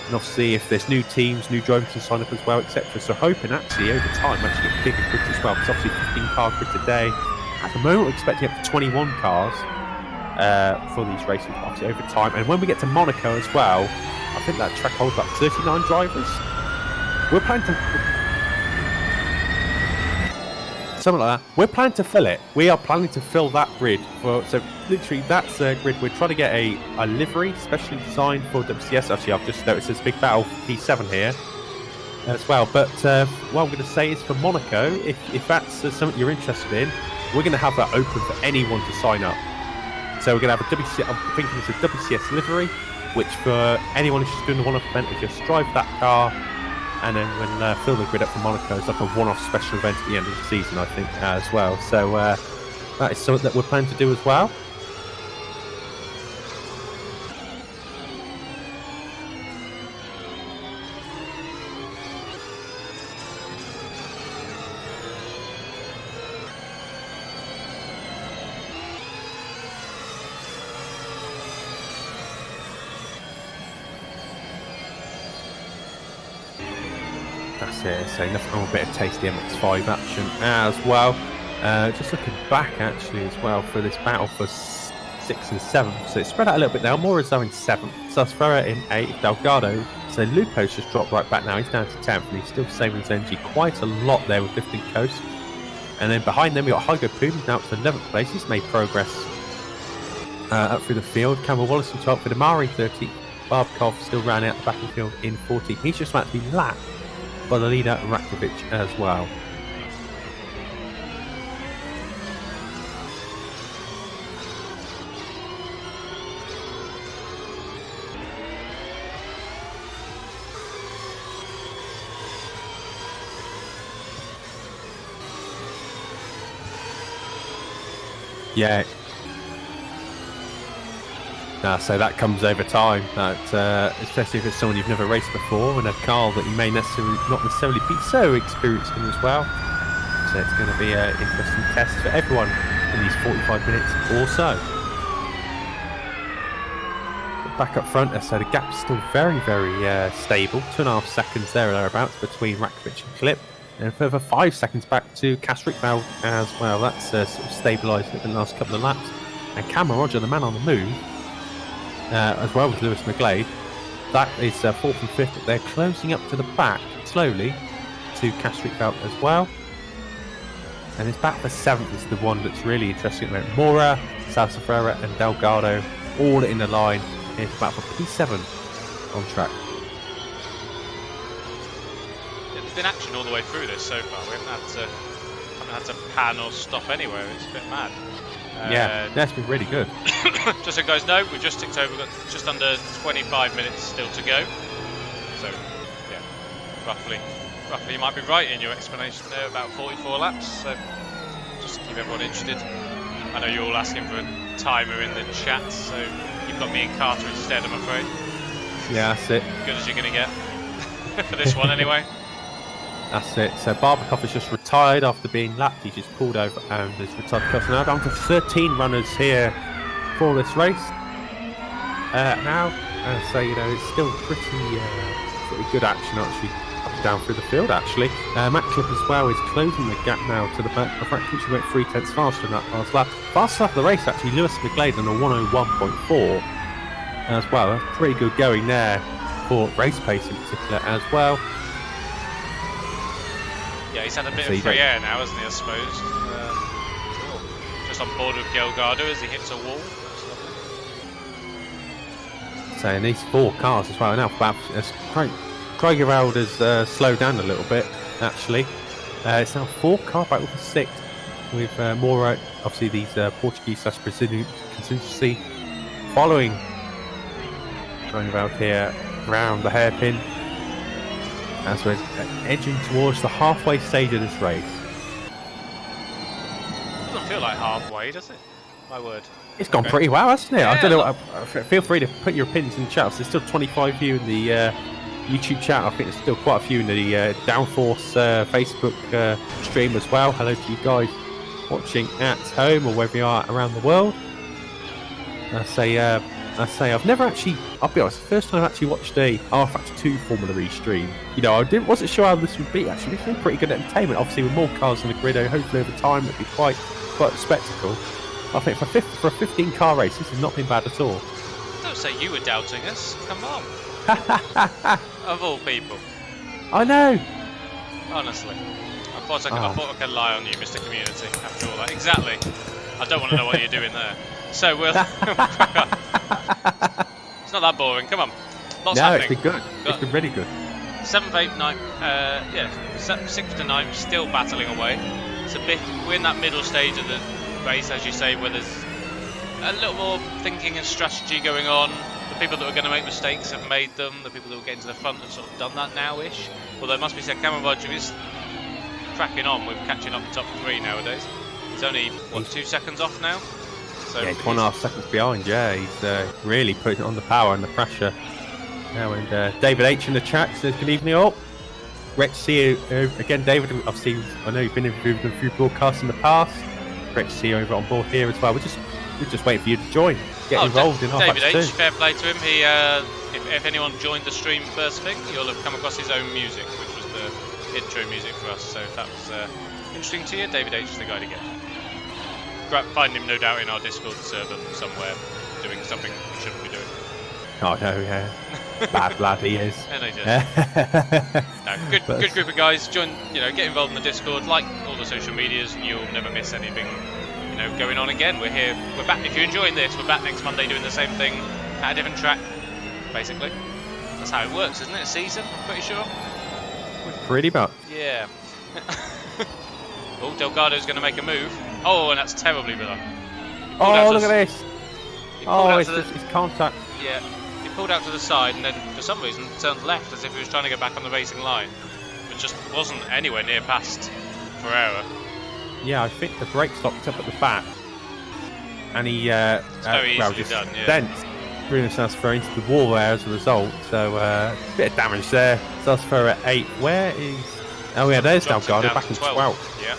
And obviously if there's new teams, new drivers can sign up as well, etc. So hoping actually over time actually get bigger grids as well, because obviously 15 car grid today. At the moment we're expecting up to 21 cars for these races, obviously over time. And when we get to Monaco as well, I think that track holds about 39 drivers. We're planning to something like that. We're planning to fill it. We are planning to fill that grid. So literally, that's a grid. We're trying to get a livery specially designed for WCS. Actually, I've just noticed there's a big battle for P7 here as well. But what I'm going to say is for Monaco, if that's something you're interested in, we're going to have that open for anyone to sign up. So we're going to have a WCS. I'm thinking it's a WCS livery, which for anyone who's just doing the one-off event, they just drive that car. And then when fill the grid up for Monaco, it's like a one-off special event at the end of the season, I think, as well. So that is something that we're planning to do as well. That's it, so nothing wrong with a bit of tasty MX-5 action as well. Just looking back actually as well for this battle for 6th and 7th. So it's spread out a little bit now. Mora's now in 7th. Sarsaparilla in 8th. Delgado. So Lupo's just dropped right back now. He's down to 10th, and he's still saving his energy quite a lot there with Lifting Coast. And then behind them, we've got Hygo Poom. He's now up to 11th place. He's made progress up through the field. Cameron Wallace in 12th with Amari 13th. Barbkov still rounding out the back of the field in 14th. He's just about to be lapped by the leader, Rakovic, as well. Yeah. So that comes over time, that especially if it's someone you've never raced before and a car that you may not necessarily be so experienced in as well. So it's going to be an interesting test for everyone in these 45 minutes or so. Back up front, so the gap's still very, very stable. 2.5 seconds there or thereabouts between Rakovic and Clip. And a further 5 seconds back to Castrickveld as well. That's sort of stabilised in the last couple of laps. And Cameron Roger, the man on the move, as well with Lewis McGlade. That is 4th and 5th, but they're closing up to the back slowly to Castrickveld as well. And it's back for 7th is the one that's really interesting at the moment. Mora, Salsafrera and Delgado all in the line. It's about for P7 on track. There's been action all the way through this so far. We haven't had to pan or stop anywhere. It's a bit mad. Yeah, that's been really good. Just so you guys know, we've just ticked over. We've got just under 25 minutes still to go. So, yeah, roughly you might be right in your explanation there, about 44 laps. So, just to keep everyone interested. I know you're all asking for a timer in the chat, so you've got me and Carter instead, I'm afraid. Yeah, that's it. Good as you're going to get for this one, anyway. That's it. So Barbakov has just retired after being lapped. He just pulled over and has retired. So now down to 13 runners here for this race. Now, so it's still pretty good action actually up and down through the field actually. Matt Clip as well is closing the gap now to the back. In fact, he went 3/10 faster than that last lap. Fastest lap of the race actually, Lewis McGlade on a 1:01.4 as well. That's pretty good going there for race pace in particular as well. Yeah, he's had a bit of free air now, hasn't he, I suppose? Just on board with Delgado as he hits a wall. So in these 4 cars as well. Now, Kreugerwald has slowed down a little bit, actually. It's now 4 car back with a 6th, with more, obviously, these Portuguese/Brazilian contingency following Kreugerwald here around the hairpin. As we're edging towards the halfway stage of this race. Doesn't feel like halfway, does it? My word. It's gone pretty well, hasn't it? Yeah, I don't know. Feel free to put your opinions in the chat. There's still 25 of you in the YouTube chat. I think there's still quite a few in the Downforce Facebook stream as well. Hello to you guys watching at home or wherever you are around the world. I say I've never actually, I'll be honest, the first time I've actually watched a Rfactor 2 Formula E stream, I wasn't sure how this would be actually. It's been pretty good entertainment. Obviously with more cars on the grid, hopefully over time it'll be quite a spectacle. I think for a 15 car race, this has not been bad at all. Don't say you were doubting us. Come on. Of all people. I know. Honestly. I thought I could lie on you, Mr. Community, after all that. Exactly. I don't want to know what you're doing there. So we'll crack on. It's not that boring. Come on. Lots happening. It's been good. It's been really good. 7th, 8th, 9th, 6th to 9th, still battling away. It's a bit. We're in that middle stage of the race, as you say, where there's a little more thinking and strategy going on. The people that were going to make mistakes have made them. The people that were getting to the front have sort of done that now-ish. Although it must be said, Cameron Roger is cracking on with catching up the top 3 nowadays. He's only 2 seconds off now. So yeah, he's 1.5 seconds behind. Yeah, he's really putting it on the power and the pressure. Now, and David H in the chat says, "Good evening, all. Great to see you again, David. I know you've been involved in a few broadcasts in the past. Great to see you over on board here as well. We're just waiting for you to join, get involved in David Rfactor 2. H, fair play to him. He, if anyone joined the stream first thing, you'll have come across his own music, which was the intro music for us. So if that was interesting to you, David H is the guy to get. find him no doubt in our Discord server somewhere, doing something he shouldn't be doing. Oh no, yeah. Bad lad he is. And he just no, good group of guys. Join, get involved in the Discord, like all the social medias, and you'll never miss anything, going on again. We're here. We're back. If you're enjoying this, we're back next Monday doing the same thing at a different track, basically. That's how it works, isn't it? A season, I'm pretty sure. Pretty much. Yeah. Oh, Delgado's going to make a move. Oh, and that's terribly done. Oh, look at this. Oh, it's contact. Yeah. He pulled out to the side and then, for some reason, turned left as if he was trying to get back on the racing line. But just wasn't anywhere near past Ferreira. Yeah, I think the brakes locked up at the back. And he, very easily done, yeah. Then Bruno Sanz thrown into the wall there as a result. So, a bit of damage there. Sanz at 8. Where is... Oh, yeah, there's Delgado back in 12th. Yeah.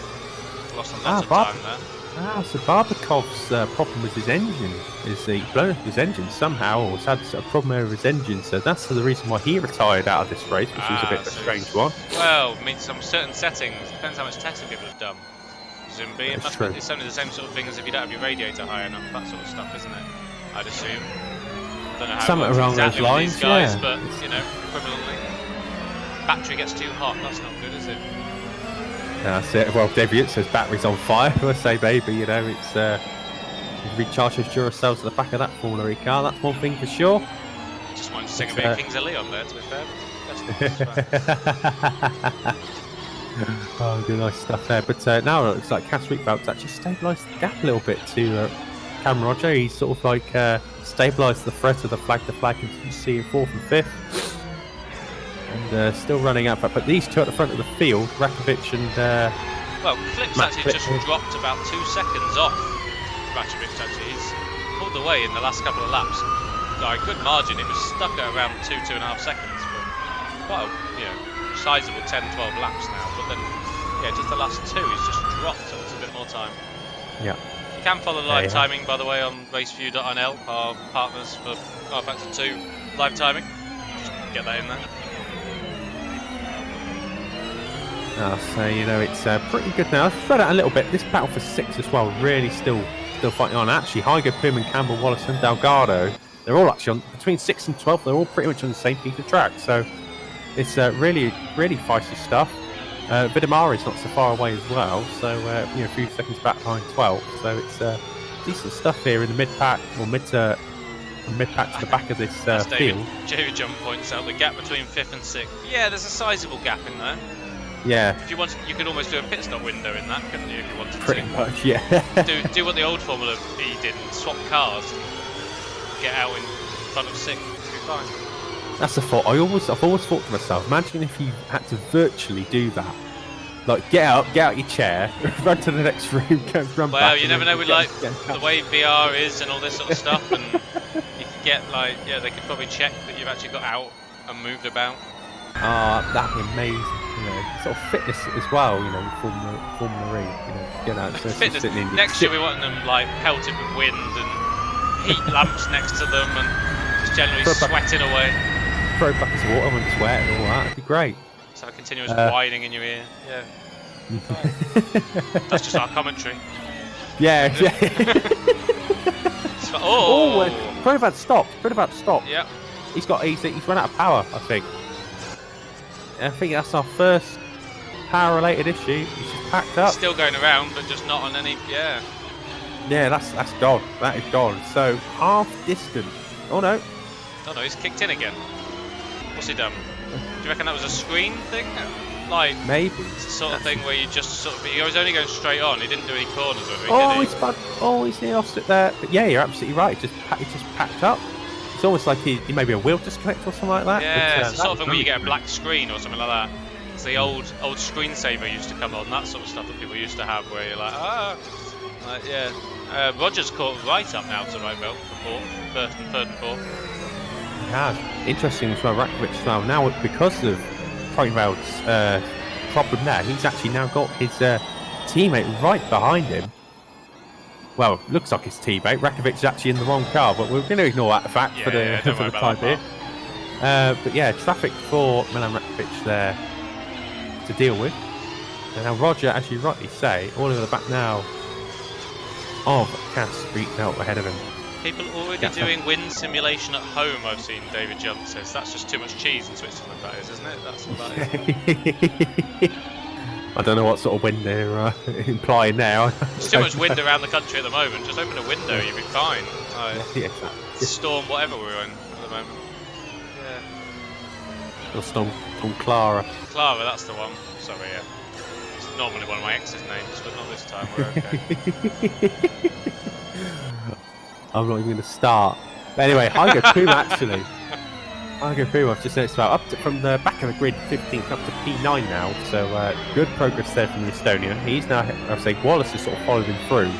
Lost a lot of time there. So Barbakov's problem with his engine is he's blown up his engine somehow, or has had a problem over his engine, so that's the reason why he retired out of this race, which was a bit of a strange one. Well, I mean, some certain settings, depends how much testing people have done. Presumably, it's only the same sort of thing as if you don't have your radiator high enough, that sort of stuff, isn't it? I'd assume. I don't know how something it works along exactly those lines, with these guys, yeah. but, equivalently. Battery gets too hot, that's not good, is it? That's it. Well, Deviant says battery's on fire. I say, baby, it's recharge those Duracells at the back of that Formula E car. That's one thing for sure. Just wanted to sing a bit of Kings of Leon there, to be fair. Oh, good, nice stuff there. But now it looks like Cass Rfactor's actually stabilised the gap a little bit to Cameron Roger. He's sort of like stabilised the threat of the flag-to-flag consistency in 4th and 5th. And still running out, but these two at the front of the field, Rfactor and well, Flip's actually just dropped about 2 seconds off Rfactor. Actually, he's pulled away in the last couple of laps by a good margin. It was stuck at around 2.5 seconds, but quite a sizable 10-12 laps now. But then, just the last 2, he's just dropped a little bit more time. Yeah. You can follow live timing, by the way, on raceview.nl, our partners for Rfactor 2 live timing. Just get that in there. So it's pretty good now. I've spread out a little bit. This battle for 6 as well, really still fighting on. Actually, Hygo, Pym and Campbell, Wallace and Delgado, they're all actually on between 6 and 12. They're all pretty much on the same piece of track. So it's really feisty stuff. Vidamari's not so far away as well. So a few seconds back behind 12. So it's decent stuff here in the mid pack or mid pack to the back of this field. David Jump points out the gap between 5th and 6th. Yeah, there's a sizable gap in there. Yeah. If you wanted, you could almost do a pit stop window in that, couldn't you? If you wanted to. Pretty much, yeah. do what the old Formula E did and swap cars, and get out in front of 6th. It'd be fine. That's the thought. I've always thought to myself, imagine if you had to virtually do that. Like get out your chair, run to the next room, run back. Well, you never know with the way VR is and all this sort of stuff, and you could get they could probably check that you've actually got out and moved about. That'd be amazing. Sort of fitness as well. Formula E. Get out. So fitness. Next year we want them pelted with wind and heat lamps next to them and just generally sweating away. Throw buckets of water and sweat and all that. It'd be great. Just have a continuous whining in your ear. Yeah. That's just our commentary. Yeah. Pretty bad stop. Yeah. He's run out of power, I think. I think that's our first power-related issue. He's just packed up. Still going around, but just not on any. Yeah. Yeah, that's gone. That is gone. So half distance. Oh no. Oh no, he's kicked in again. What's he done? Do you reckon that was a screen thing? Maybe. It's the sort of thing where you just he was only going straight on. He didn't do any corners or anything. He's near lost it there. But yeah, you're absolutely right. He just packed up. It's almost like he maybe a wheel disconnect or something like that. Yeah, it's the sort of thing where you get a black screen or something like that. It's the old screensaver used to come on, that sort of stuff that people used to have, where you're like, Roger's caught right up now to right belt for 4th, 3rd and 4th. He has. Interesting as well, Rakovic as well. Now, because of Pointrail's problem there, he's actually now got his teammate right behind him. Well, looks like his teammate. Rakovic is actually in the wrong car, but we're going to ignore that fact for the time being. But yeah, traffic for Milan Rakovic there to deal with. And now Roger, as you rightly say, all over the back now of Cass Reek out ahead of him. People already Yeah. doing wind simulation at home, I've seen David Judd says. That's just too much cheese in Switzerland, that is, isn't it? That's what that is. I don't know what sort of wind they're implying there. There's too much wind around the country at the moment. Just open a window, you'll be fine. Yeah, Storm whatever we're in at the moment. Yeah. or Storm Clara. Clara, that's the one. Sorry, yeah. It's normally one of my ex's names, but not this time. We're okay. I'm not even going to start. But anyway, Hygo Puma actually. Hygo Puma, I've just noticed about from the back of the grid, 15th up to P9 now. So good progress there from the Estonian. He's now, I'd say Wallace has sort of followed him through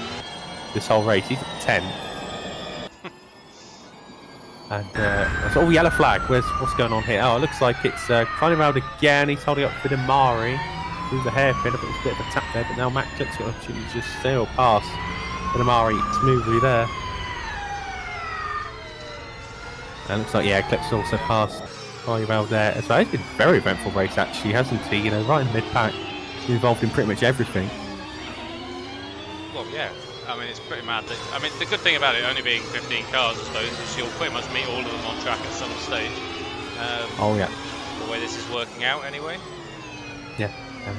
this whole race. He's at 10. And it's all yellow flag. What's going on here? Oh, it looks like it's kind of out again. He's holding up with Amari through the hairpin. I think it's a bit of a tap there, but now Matt Clip's got an opportunity to just sail past with Amari smoothly there. And looks like, yeah, Clip's also passed Royval there as well. It's been a very eventful race actually, hasn't he? You know, right in the mid-pack, involved in pretty much everything. Well, yeah. I mean, it's pretty mad. I mean, the good thing about it only being 15 cars, I suppose, is you'll pretty much meet all of them on track at some stage. Oh, yeah. The way this is working out, anyway. Yeah.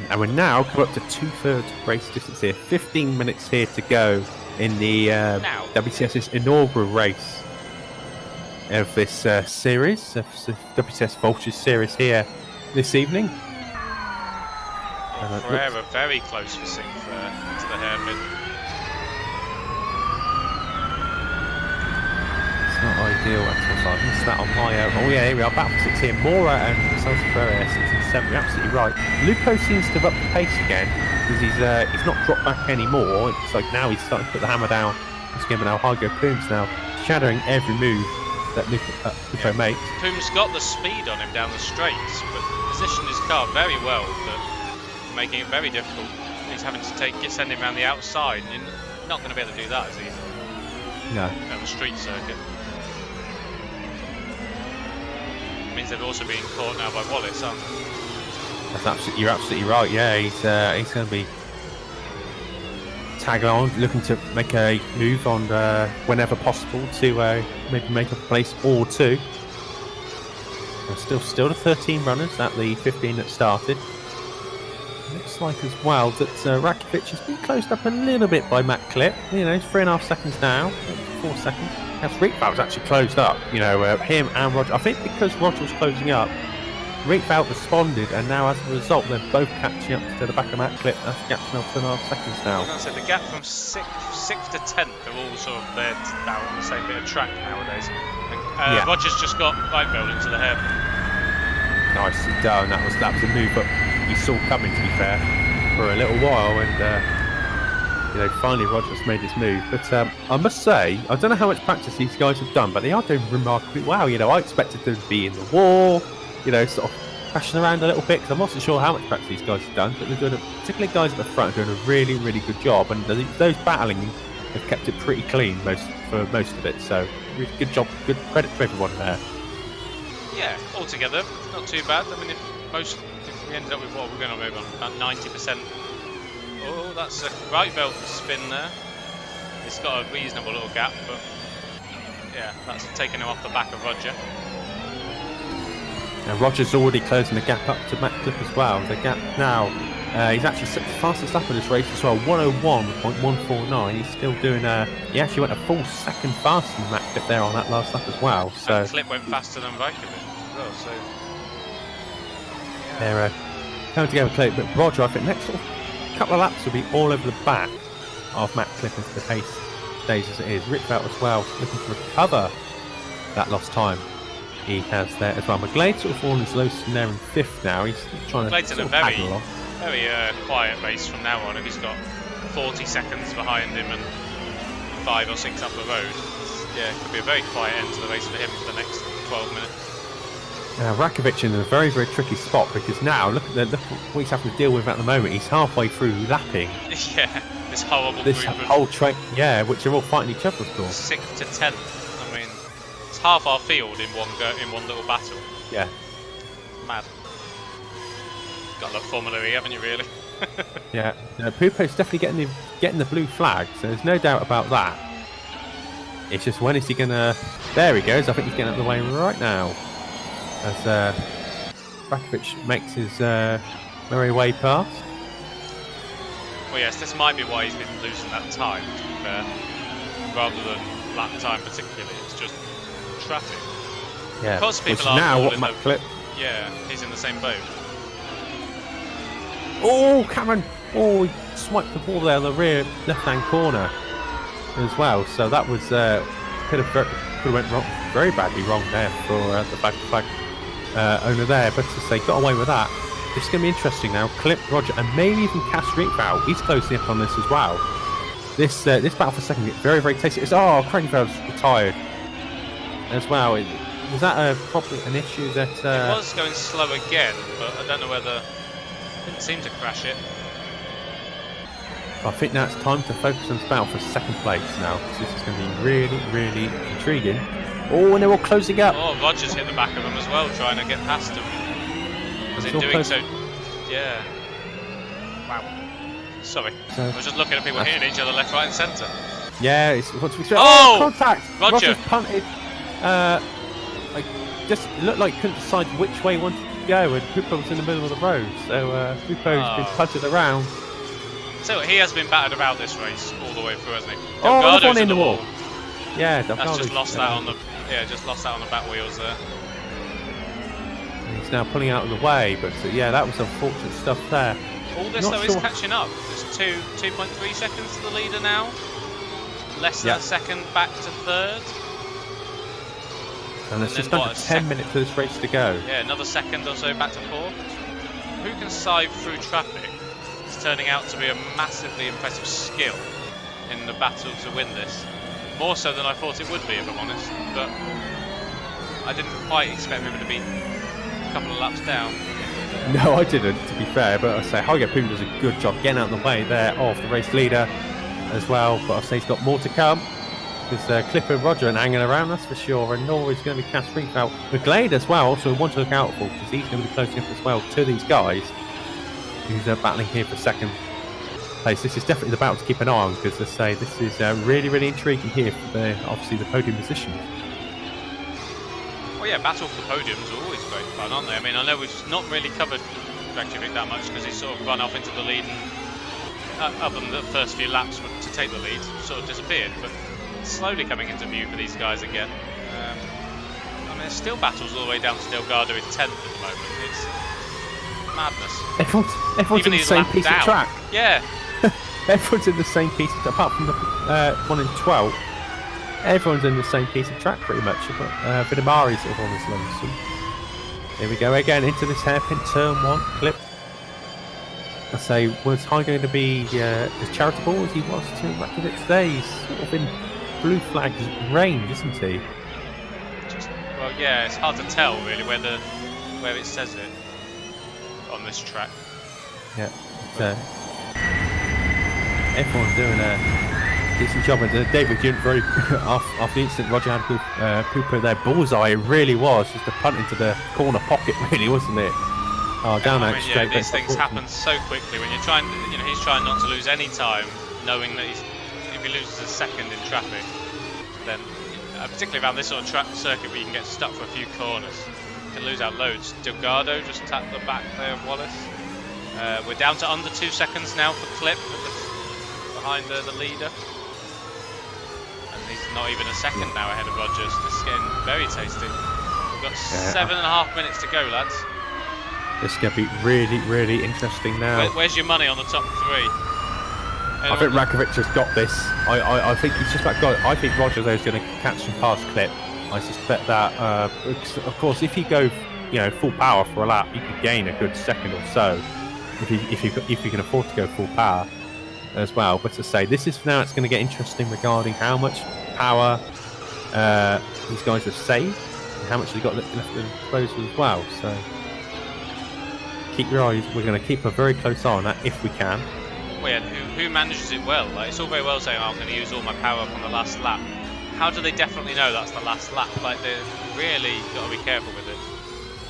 And we're now come up to 2/3 race distance here. 15 minutes here to go in the WCS's inaugural race of this series, of the WCS Voltage series here this evening. Ferreira very close for 6th to the hairpin. Not ideal at all, so I missed that on my oh yeah, here we are, back for 6 here. Mora and Salsa Ferreira 6 and 7, you're absolutely right. Lupo seems to have upped the pace again, because he's not dropped back anymore. It's like now he's starting to put the hammer down. This game now, Hygo Pooms now, shadowing every move that Lupo makes. Pooms got the speed on him down the straights, but positioned his car very well, but making it very difficult. He's having to send him around the outside, and you're not going to be able to do that as easily. No. On the street circuit. Means they've also been caught now by Wallace, aren't they? You're absolutely right. Yeah, he's going to be tagging on, looking to make a move on whenever possible to maybe make up a place or two. And still the 13 runners at the 15 that started. Looks like as well that Rakovic has been closed up a little bit by Matt Clip. You know, it's 3.5 seconds now, 4 seconds. Rfactor was actually closed up. You know, him and Roger. I think because Roger was closing up, Rfactor responded, and now as a result, they're both catching up to the back of Matt Clip. That's the gap now 2.5 seconds now. I was going to say the gap from 6th to 10th are all sort of there now on the same bit of track nowadays. And, Roger's just got Lightbelt into the hairpin. Nicely done. That was a move that we saw coming, to be fair, for a little while, and you know, finally Rogers made his move. But I must say, I don't know how much practice these guys have done, but they are doing remarkably well. You know, I expected them to be in the wall, you know, sort of crashing around a little bit, because I'm not so sure how much practice these guys have done, but they're doing particularly guys at the front are doing a really, really good job, and those battling have kept it pretty clean for most of it. So, really good job, good credit to everyone there. Yeah, altogether, not too bad. I mean, if we ended up with what we're going to move on, about 90%. Oh, that's a right belt spin there. It's got a reasonable little gap, but yeah, that's taking him off the back of Roger. Now Roger's already closing the gap up to Matt Clip as well. The gap now, he's actually set the fastest lap in this race as well, 101.149. He's still doing, he actually went a full second faster than Matt Clip there on that last lap as well. So and Clip went faster than Rakovic as well, so yeah. They're coming together close, but Roger, I think next sort of couple of laps will be all over the back of Matt Clip if the pace stays as it is. Rfactor as well, looking to recover that lost time he has there as well. McGlade sort of falling as low there in 5th now. He's trying to sort of paddle along. Very quiet race from now on. If he's got 40 seconds behind him and 5 or 6 up the road, it could be a very quiet end to the race for him for the next 12 minutes. Rakovic in a very, very tricky spot, because now look at what he's having to deal with at the moment. He's halfway through lapping. Yeah, this horrible this group whole train. Yeah, which are all fighting each other, of course. 6th to 10th. I mean, it's half our field in one little battle. Yeah. Mad. Got to love Formula E, haven't you, really? Yeah. Pupo's definitely getting the blue flag, so there's no doubt about that. It's just when is he gonna? There he goes. I think he's getting out of the way right now. As Rfactor makes his merry way past. Well, yes, this might be why he's been losing that time, to be fair. Rather than lap time particularly, it's just traffic. Yeah, Because people which are now all what in Matt Clip. Yeah, he's in the same boat. Oh, Cameron! Oh, he swiped the ball there in the rear left-hand corner as well. So that was could have went wrong, very badly wrong there for the flag owner there. But to say, got away with that. It's going to be interesting now. Clip, Roger, and maybe even Cass Rickvale. He's closing up on this as well. This battle for second gets very, very tasty. Craigvale's retired as well. Was that probably an issue that... It was going slow again, but I don't know whether... Didn't seem to crash it. I think now it's time to focus on this battle for second place now. This is going to be really, really intriguing. Oh, and they're all closing up. Oh, Rogers hit the back of him as well, trying to get past him. Was in doing so... Yeah. Wow. Sorry. So, I was just looking at people hitting each other left, right and centre. Yeah, it's what to be said. Oh! Contact! Roger! Rogers punted. Just looked like he couldn't decide which way he wanted to go, and Pupo was in the middle of the road. So Pupo's been punted around. So he has been battered about this race all the way through, hasn't he? Delgado's one in the wall. Yeah, Delgado's just lost that on the just lost that on the back wheels there. He's now pulling out of the way, but yeah, that was unfortunate stuff there. All this though is catching up. There's 2.3 seconds to the leader now. Less than a second back to third. And there's just under 10 minutes for this race to go. Yeah, another second or so back to fourth. Who can sive through traffic? It's turning out to be a massively impressive skill in the battle to win this. More so than I thought it would be, if I'm honest. But I didn't quite expect him to be a couple of laps down. No, I didn't, to be fair. But I say Hygo Poon does a good job getting out of the way there of the race leader as well. But I say he's got more to come. Because Clipper and Roger are hanging around, that's for sure. And nor is going to be Cass Rickvale. McGlade as well, also one to look out for, because he's going to be closing up as well to these guys who's battling here for second place. This is definitely the battle to keep an eye on, because I say this is really, really intriguing here for obviously the podium position. Well, yeah, battle for the podiums are always great fun, aren't they? I mean, I know we've not really covered Reykjavik that much because he's sort of run off into the lead and other than the first few laps to take the lead, sort of disappeared. But slowly coming into view for these guys again. I mean, there's still battles all the way down to Delgado in 10th at the moment. It's madness. Everyone's in the same piece of track. Yeah. Everyone's in the same piece of track, apart from the one in 12th. Everyone's in the same piece of track pretty much. But Vidamari's sort of on this lonesome. Here we go again into this hairpin turn one clip. I say, was High going to be as charitable as he was to Reykjavik today? He's sort of in blue flags range, isn't he? Well, yeah, it's hard to tell really where it says it on this track. Yeah, everyone's doing a decent job. And David Junt very off the instant Roger had with Pupo there. Bullseye, it really was just a punt into the corner pocket, really, wasn't it? Oh, down that straight. These things happen so quickly when you're trying. He's trying not to lose any time, knowing that if he loses a second in traffic, then particularly around this sort of track circuit where you can get stuck for a few corners, you can lose out loads. Delgado just tapped the back there of Wallace. We're down to under 2 seconds now for Clip behind the leader, and he's not even a second now ahead of Rogers. This is getting very tasty. We've got 7.5 minutes to go, lads. This is going to be really, really interesting now. Where's your money on the top three? I think Rfactor has got this. I think he's just about got it. I think Roger though is going to catch and pass Clip. I suspect that. Of course, if you go, full power for a lap, you could gain a good second or so. If you can afford to go full power as well. But to say, this is now it's going to get interesting regarding how much power these guys have saved and how much they've got left at the disposal as well. So keep your eyes. We're going to keep a very close eye on that if we can. Well, yeah, who manages it well? Like, it's all very well saying, I'm going to use all my power up on the last lap. How do they definitely know that's the last lap? Like, they've really got to be careful with it.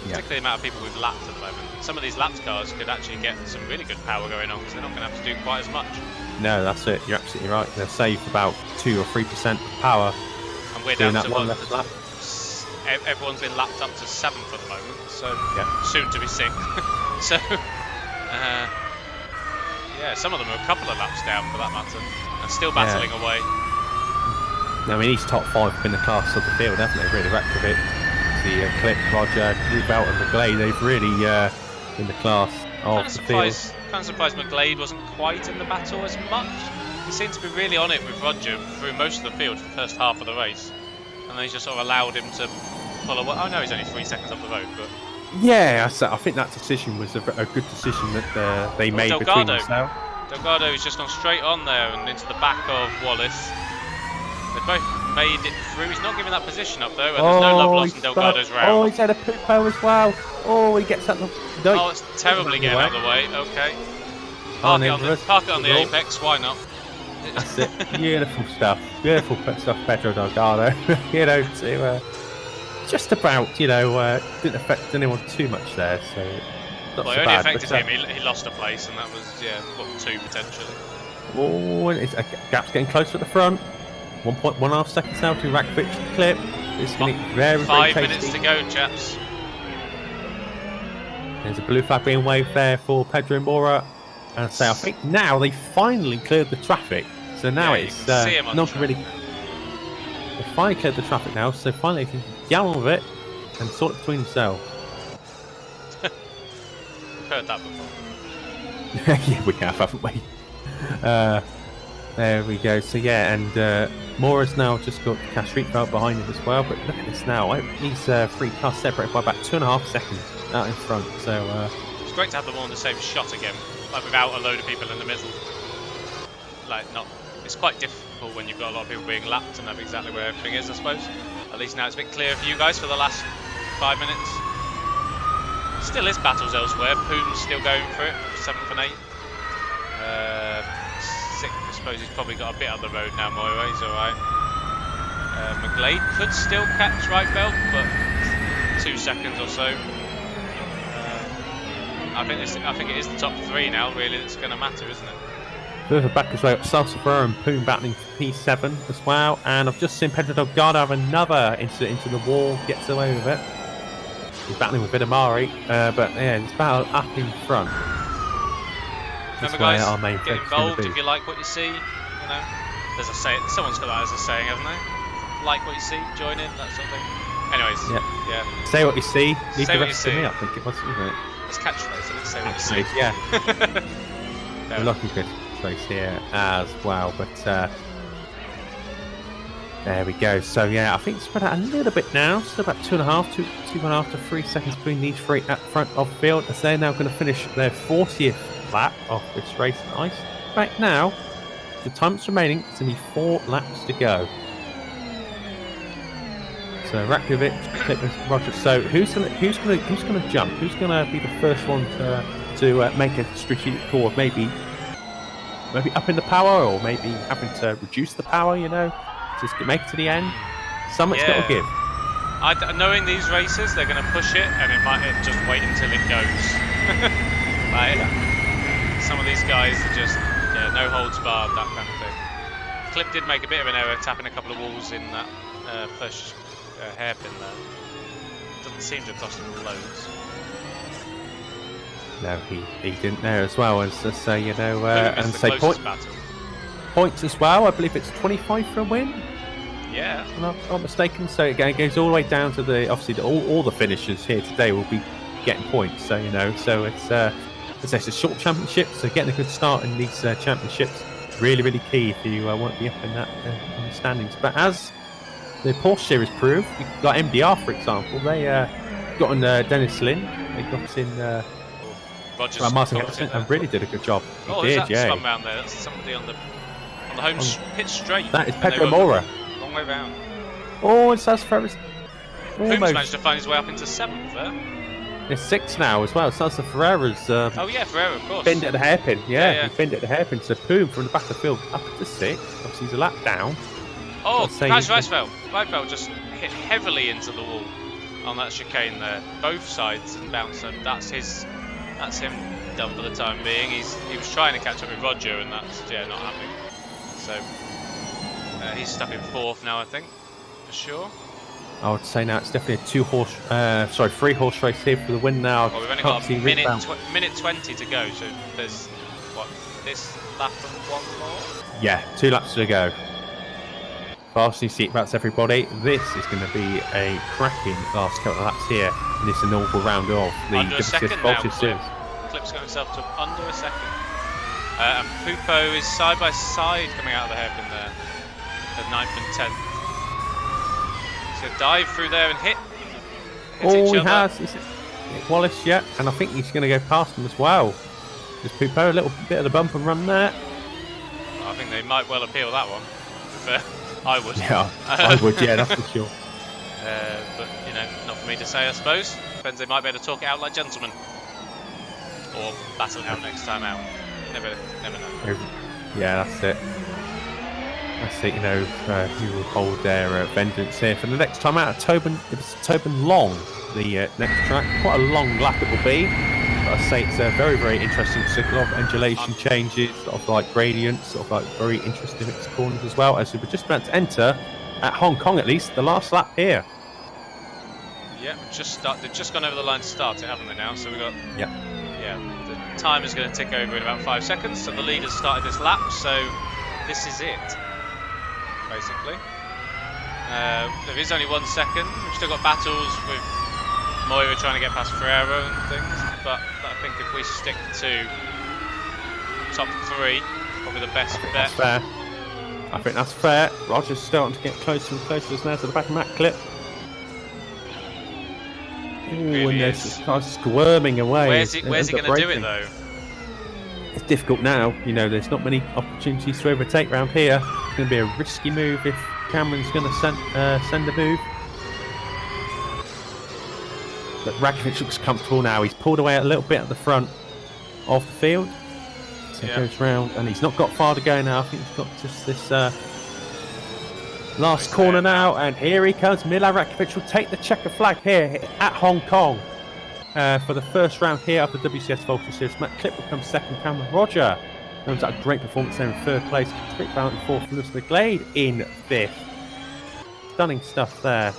particularly the amount of people we've lapped at the moment. Some of these lapped cars could actually get some really good power going on because they're not going to have to do quite as much. No, that's it. You're absolutely right. They'll save about 2 or 3% power. And we're doing down that to one left lap. Everyone's been lapped up to 7th at the moment, so Yeah. soon to be 6th. So, yeah, some of them are a couple of laps down for that matter, and still battling away. I mean, he's top 5 in the class of the field, haven't they? Really, Rfactor, the Clip, Roger, Rubelt and McGlade, they've really in the class of the field. Kind of surprised McGlade wasn't quite in the battle as much. He seemed to be really on it with Roger through most of the field for the first half of the race, and they just sort of allowed him to pull away. Oh no, he's only 3 seconds off the road, but Yeah, I think that decision was a good decision that they made between themselves. Delgado's just gone straight on there and into the back of Wallace. They both made it through. He's not giving that position up though, and there's no love lost in Delgado's round. Oh, he's had a Pupo as well. Oh, he gets at the... Oh, it's terribly getting out of the way. Okay. Park it on the apex, why not? That's it. Beautiful stuff. Beautiful stuff, Pedro Delgado. You know, to just about, you know, didn't affect anyone too much there. So not well, so it only bad, affected but, him. He lost a place, and that was 2 potentially. Oh, and it's, gap's getting closer at the front. 1.5 seconds now to Rfactor Clip. It's going to be very, very 5 tasty. minutes to go, chaps. There's a blue flag being waved there for Pedro Mora. And I think now they finally cleared the traffic. So now it's not really. They finally cleared the traffic now, so finally they can get on with it and sort it between themselves. We've heard that before. Yeah, we have, haven't we? There we go. So yeah, and Mora's now just got Cash Rfactor behind him as well. But look at this now. He's 3 cars separated by about 2.5 seconds out in front. So it's great to have them all in the same shot again, like without a load of people in the middle. Like it's quite difficult when you've got a lot of people being lapped and know exactly where everything is, I suppose. At least now it's a bit clear for you guys for the last 5 minutes. Still is battles elsewhere. Poom's still going for it, 7th and 8th. 6th, I suppose he's probably got a bit on the road now, Moira, he's alright. McGlade could still catch Rfactor, but 2 seconds or so. I think it is the top 3 now, really, that's going to matter, isn't it? further back as well, Salsifera and Poom battling for P7 as well. And I've just seen Pedro Delgado have another incident into the wall, gets away with it. He's battling with Vidamari, but yeah, it's battle up in front. Remember guys, get involved if you like what you see, you know. There's a saying, someone's got that as a saying, haven't they? Like what you see, join in, that sort of thing. Anyways, yeah. Say what you see, leave say the rest to me, I think it was, wasn't it? It's catchphrase, isn't it? Say what you see. Yeah. We're looking good place here as well, but there we go. So yeah, I think it's spread out a little bit now. Still about 2.5 to 3 seconds between these three at the front of the field, as they're now going to finish their 40th lap of this race. Nice. Right now, the time that's remaining, it's going to be 4 laps to go. So Rakovic, Roger. So who's gonna jump? Who's gonna be the first one to make a strategic call of maybe upping the power, or maybe having to reduce the power? You know, just make it to the end. Something's got to give. Knowing these races, they're going to push it, and it might just wait until it goes. Some of these guys are just no holds barred, that kind of thing. Clip did make a bit of an error, tapping a couple of walls in that first hairpin there. Doesn't seem to have cost him loads. No, he didn't there as well. As say, you know, and say points as well. I believe it's 25 for a win. Yeah, if I'm not mistaken. So it goes all the way down to the all the finishers here today will be getting points. So you know, so it's a short championship. So getting a good start in these championships really key if you want to be up in that in the standings. But as the Porsche series proved, you got MDR for example. They got on Dennis Lynn. They got in. Martin Henderson and really did a good job. There's that fun round there. That's somebody on the home pit straight. That is Pedro Mora. Long way round. Oh, and Salsifera's almost managed to find his way up into 7th there. It's 6 now as well. Salsifera's Ferreira, of course. Binned at the hairpin. Yeah, he binned at the hairpin. So Poom from the back of the field up to 6. Obviously he's a lap down. Oh, Rfactor just hit heavily into the wall. on that chicane there. Both sides and bouncer. That's him done for the time being. He was trying to catch up with Roger, and that's not happening. So he's stuck in 4th now, I think, for sure. I would say now it's definitely a 3-horse race here for the win now. Well, we've only got a minute 20 to go, so there's this lap and 1 more. Yeah, 2 laps to go. Fasten your seatbelts, everybody. This is going to be a cracking last couple of laps here in this inaugural round of the WCS Voltage Series. Clip's got himself to under a second. And Pupo is side by side coming out of the hairpin there. The 9th and 10th. He's going to dive through there and hit he has. He's hit Wallace yet, and I think he's going to go past him as well. There's Pupo, a little bit of the bump and run there. Well, I think they might well appeal that one. I would. Yeah, I would. Yeah, that's for sure. But not for me to say, I suppose. Depends. They might be able to talk it out like gentlemen, or battle it out next time out. Never know. Yeah, that's it. That's it. Who will hold their vengeance here for the next time out. Tobin Long, the next track. Quite a long lap it will be. But I say it's a very, very interesting circle of undulation changes, sort of like gradients, sort of like very interesting mixed corners as well. As we were just about to enter at Hong Kong, at least the last lap here. Yeah, they've just gone over the line to start it, haven't they now? So we've got. Yeah. Yeah, the time is going to tick over in about 5 seconds. So the leader's started this lap, so this is it, basically. There is only 1 second. We've still got battles with Moira trying to get past Ferrero and things, but I think if we stick to top 3, probably the best bet. That's fair. I think that's fair. Roger's starting to get closer and closer now to the back of Matt Clip. Ooh, and they're squirming away. Where's he going to do it though? It's difficult now. There's not many opportunities to overtake round here. It's going to be a risky move if Cameron's going to send a move. But Rakovic looks comfortable now. He's pulled away a little bit at the front of the field. So he goes round, and he's not got far to go now. I think he's got just this last corner now, and here he comes. Milan Rakovic will take the checker flag here at Hong Kong for the first round here of the WCS Voltage Series. Matt Clip will come second. Cameron Roger comes out a great performance there in 3rd place. Quick Valent in 4th. Lewis McGlade in 5th. Stunning stuff there.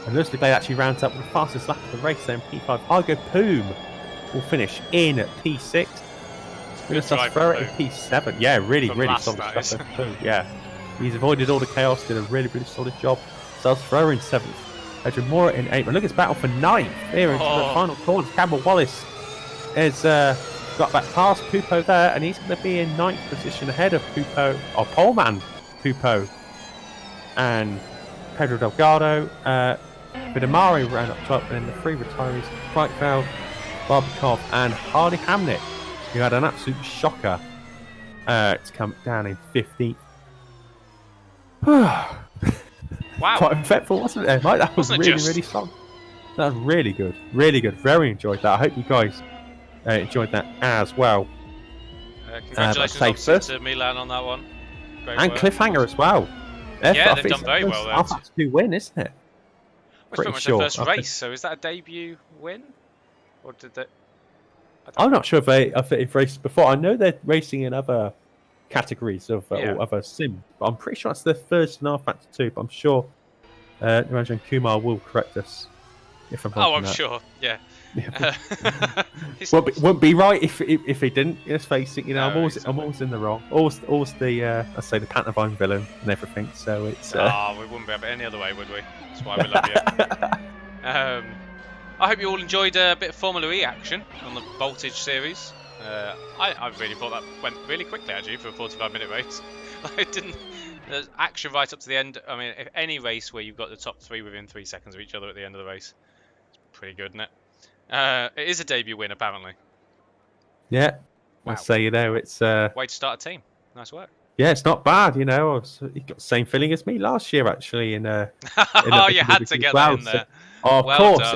And Lewis McGlade actually rounds up with the fastest lap of the race there in P5. Argo Poom will finish in P6. Ferrer in P7. Yeah, really solid stuff there. Poom. Yeah. He's avoided all the chaos, did a really solid job. Sals Ferrer in 7th. Adrian Moore in 8th. And look at his battle for 9th here into the final corner. Campbell Wallace has got back past Pupo there, and he's going to be in 9th position ahead of poleman Pupo and Pedro Delgado. Vidamari ran up top, and then the 3 retirees, Kreitfeld, Barbakov, and Hardy Hamnick, who had an absolute shocker to come down in 15th. Wow. Quite eventful, wasn't it, Mike? That was really strong. That was really good. Really good. Very enjoyed that. I hope you guys enjoyed that as well. Congratulations obviously to Milan on that one. Great and work. Cliffhanger as well. Yeah, they've done very well there. That's a win, isn't it? It's pretty much their first race, so is that a debut win? Or did they... I'm not sure if they've raced before. I know they're racing in other categories of or other sims, but I'm pretty sure it's their first in Rfactor 2, but I'm sure Rajan Kumar will correct us if I'm wrong. I'm sure, yeah. Won't be right if he didn't. Let's face it. I'm always in the wrong. Always the I say the pantomime villain and everything. So it's. We wouldn't be able any other way, would we? That's why we love you. I hope you all enjoyed a bit of Formula E action on the Voltage series. I really thought that went really quickly actually for a 45-minute race. There's action right up to the end. I mean, if any race where you've got the top 3 within 3 seconds of each other at the end of the race, it's pretty good, isn't it? It is a debut win, apparently. Yeah. Wow. I say, it's... way to start a team. Nice work. Yeah, it's not bad, You got the same feeling as me last year, actually. You had to get that in there. Of course.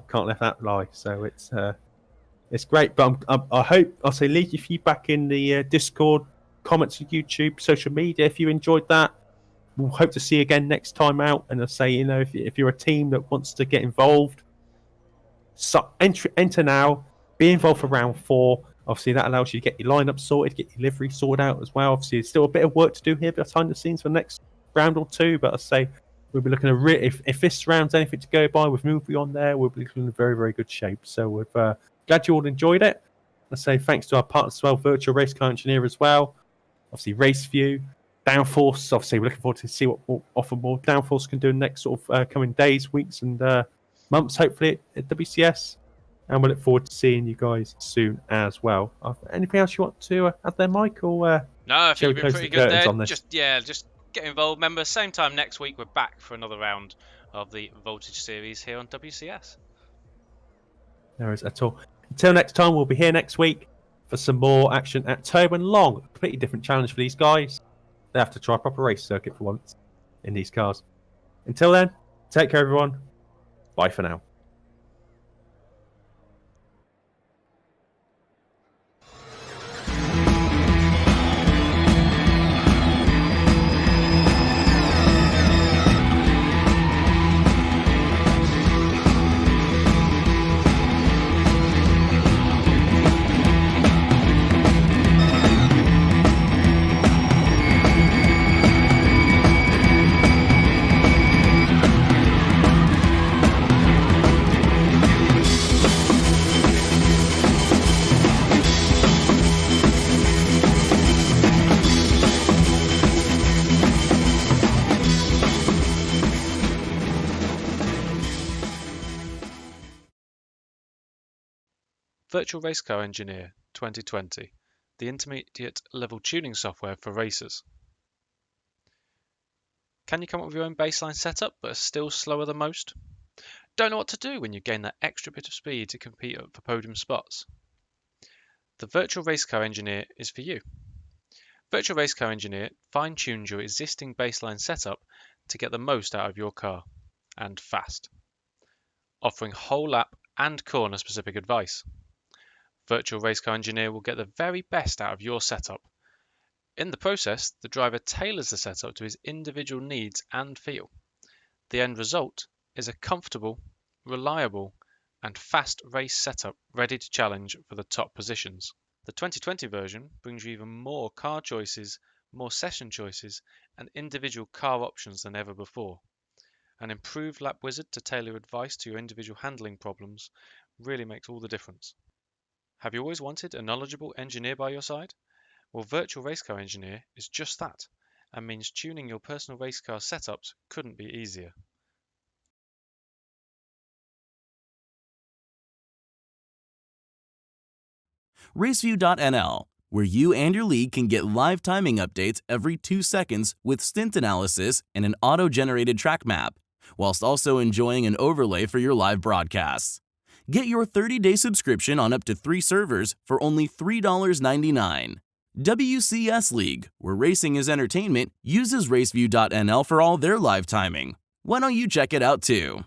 Can't let that lie. So it's great. But I hope, I'll say, leave your feedback in the Discord, comments on YouTube, social media if you enjoyed that. we'll hope to see you again next time out. And I say, if you're a team that wants to get involved, enter now, be involved for round 4. Obviously, that allows you to get your lineup sorted, get your livery sorted out as well. Obviously, there's still a bit of work to do here behind the scenes for the next round or 2. But I say we'll be looking at if this round's anything to go by with movie on there, we'll be looking in very, very good shape. So we're glad you all enjoyed it. I say thanks to our partners as well, Virtual Race Car Engineer as well. Obviously, RaceView, Downforce. Obviously, we're looking forward to see what offer more Downforce can do in the next sort of coming days, weeks, and months, hopefully at WCS. And we look forward to seeing you guys soon as well. Anything else you want to add there, Mike? Or no, I think you've been pretty good there. Just get involved. Remember, same time next week, we're back for another round of the Voltage series here on WCS. No worries at all. Until next time, we'll be here next week for some more action at Tobin Long. A completely different challenge for these guys. They have to try a proper race circuit for once in these cars. Until then, take care, everyone. Bye for now. Virtual Race Car Engineer 2020, the intermediate level tuning software for racers. Can you come up with your own baseline setup but are still slower than most? Don't know what to do when you gain that extra bit of speed to compete for podium spots? The Virtual Race Car Engineer is for you. Virtual Race Car Engineer fine-tunes your existing baseline setup to get the most out of your car, and fast, offering whole lap and corner specific advice. Virtual Race Car Engineer will get the very best out of your setup. In the process, the driver tailors the setup to his individual needs and feel. The end result is a comfortable, reliable, and fast race setup ready to challenge for the top positions. The 2020 version brings you even more car choices, more session choices, and individual car options than ever before. An improved lap wizard to tailor advice to your individual handling problems really makes all the difference. Have you always wanted a knowledgeable engineer by your side? Well, Virtual Race Car Engineer is just that, and means tuning your personal race car setups couldn't be easier. Raceview.nl, where you and your league can get live timing updates every 2 seconds with stint analysis and an auto-generated track map, whilst also enjoying an overlay for your live broadcasts. Get your 30-day subscription on up to 3 servers for only $3.99. WCS League, where racing is entertainment, uses Raceview.nl for all their live timing. Why don't you check it out too?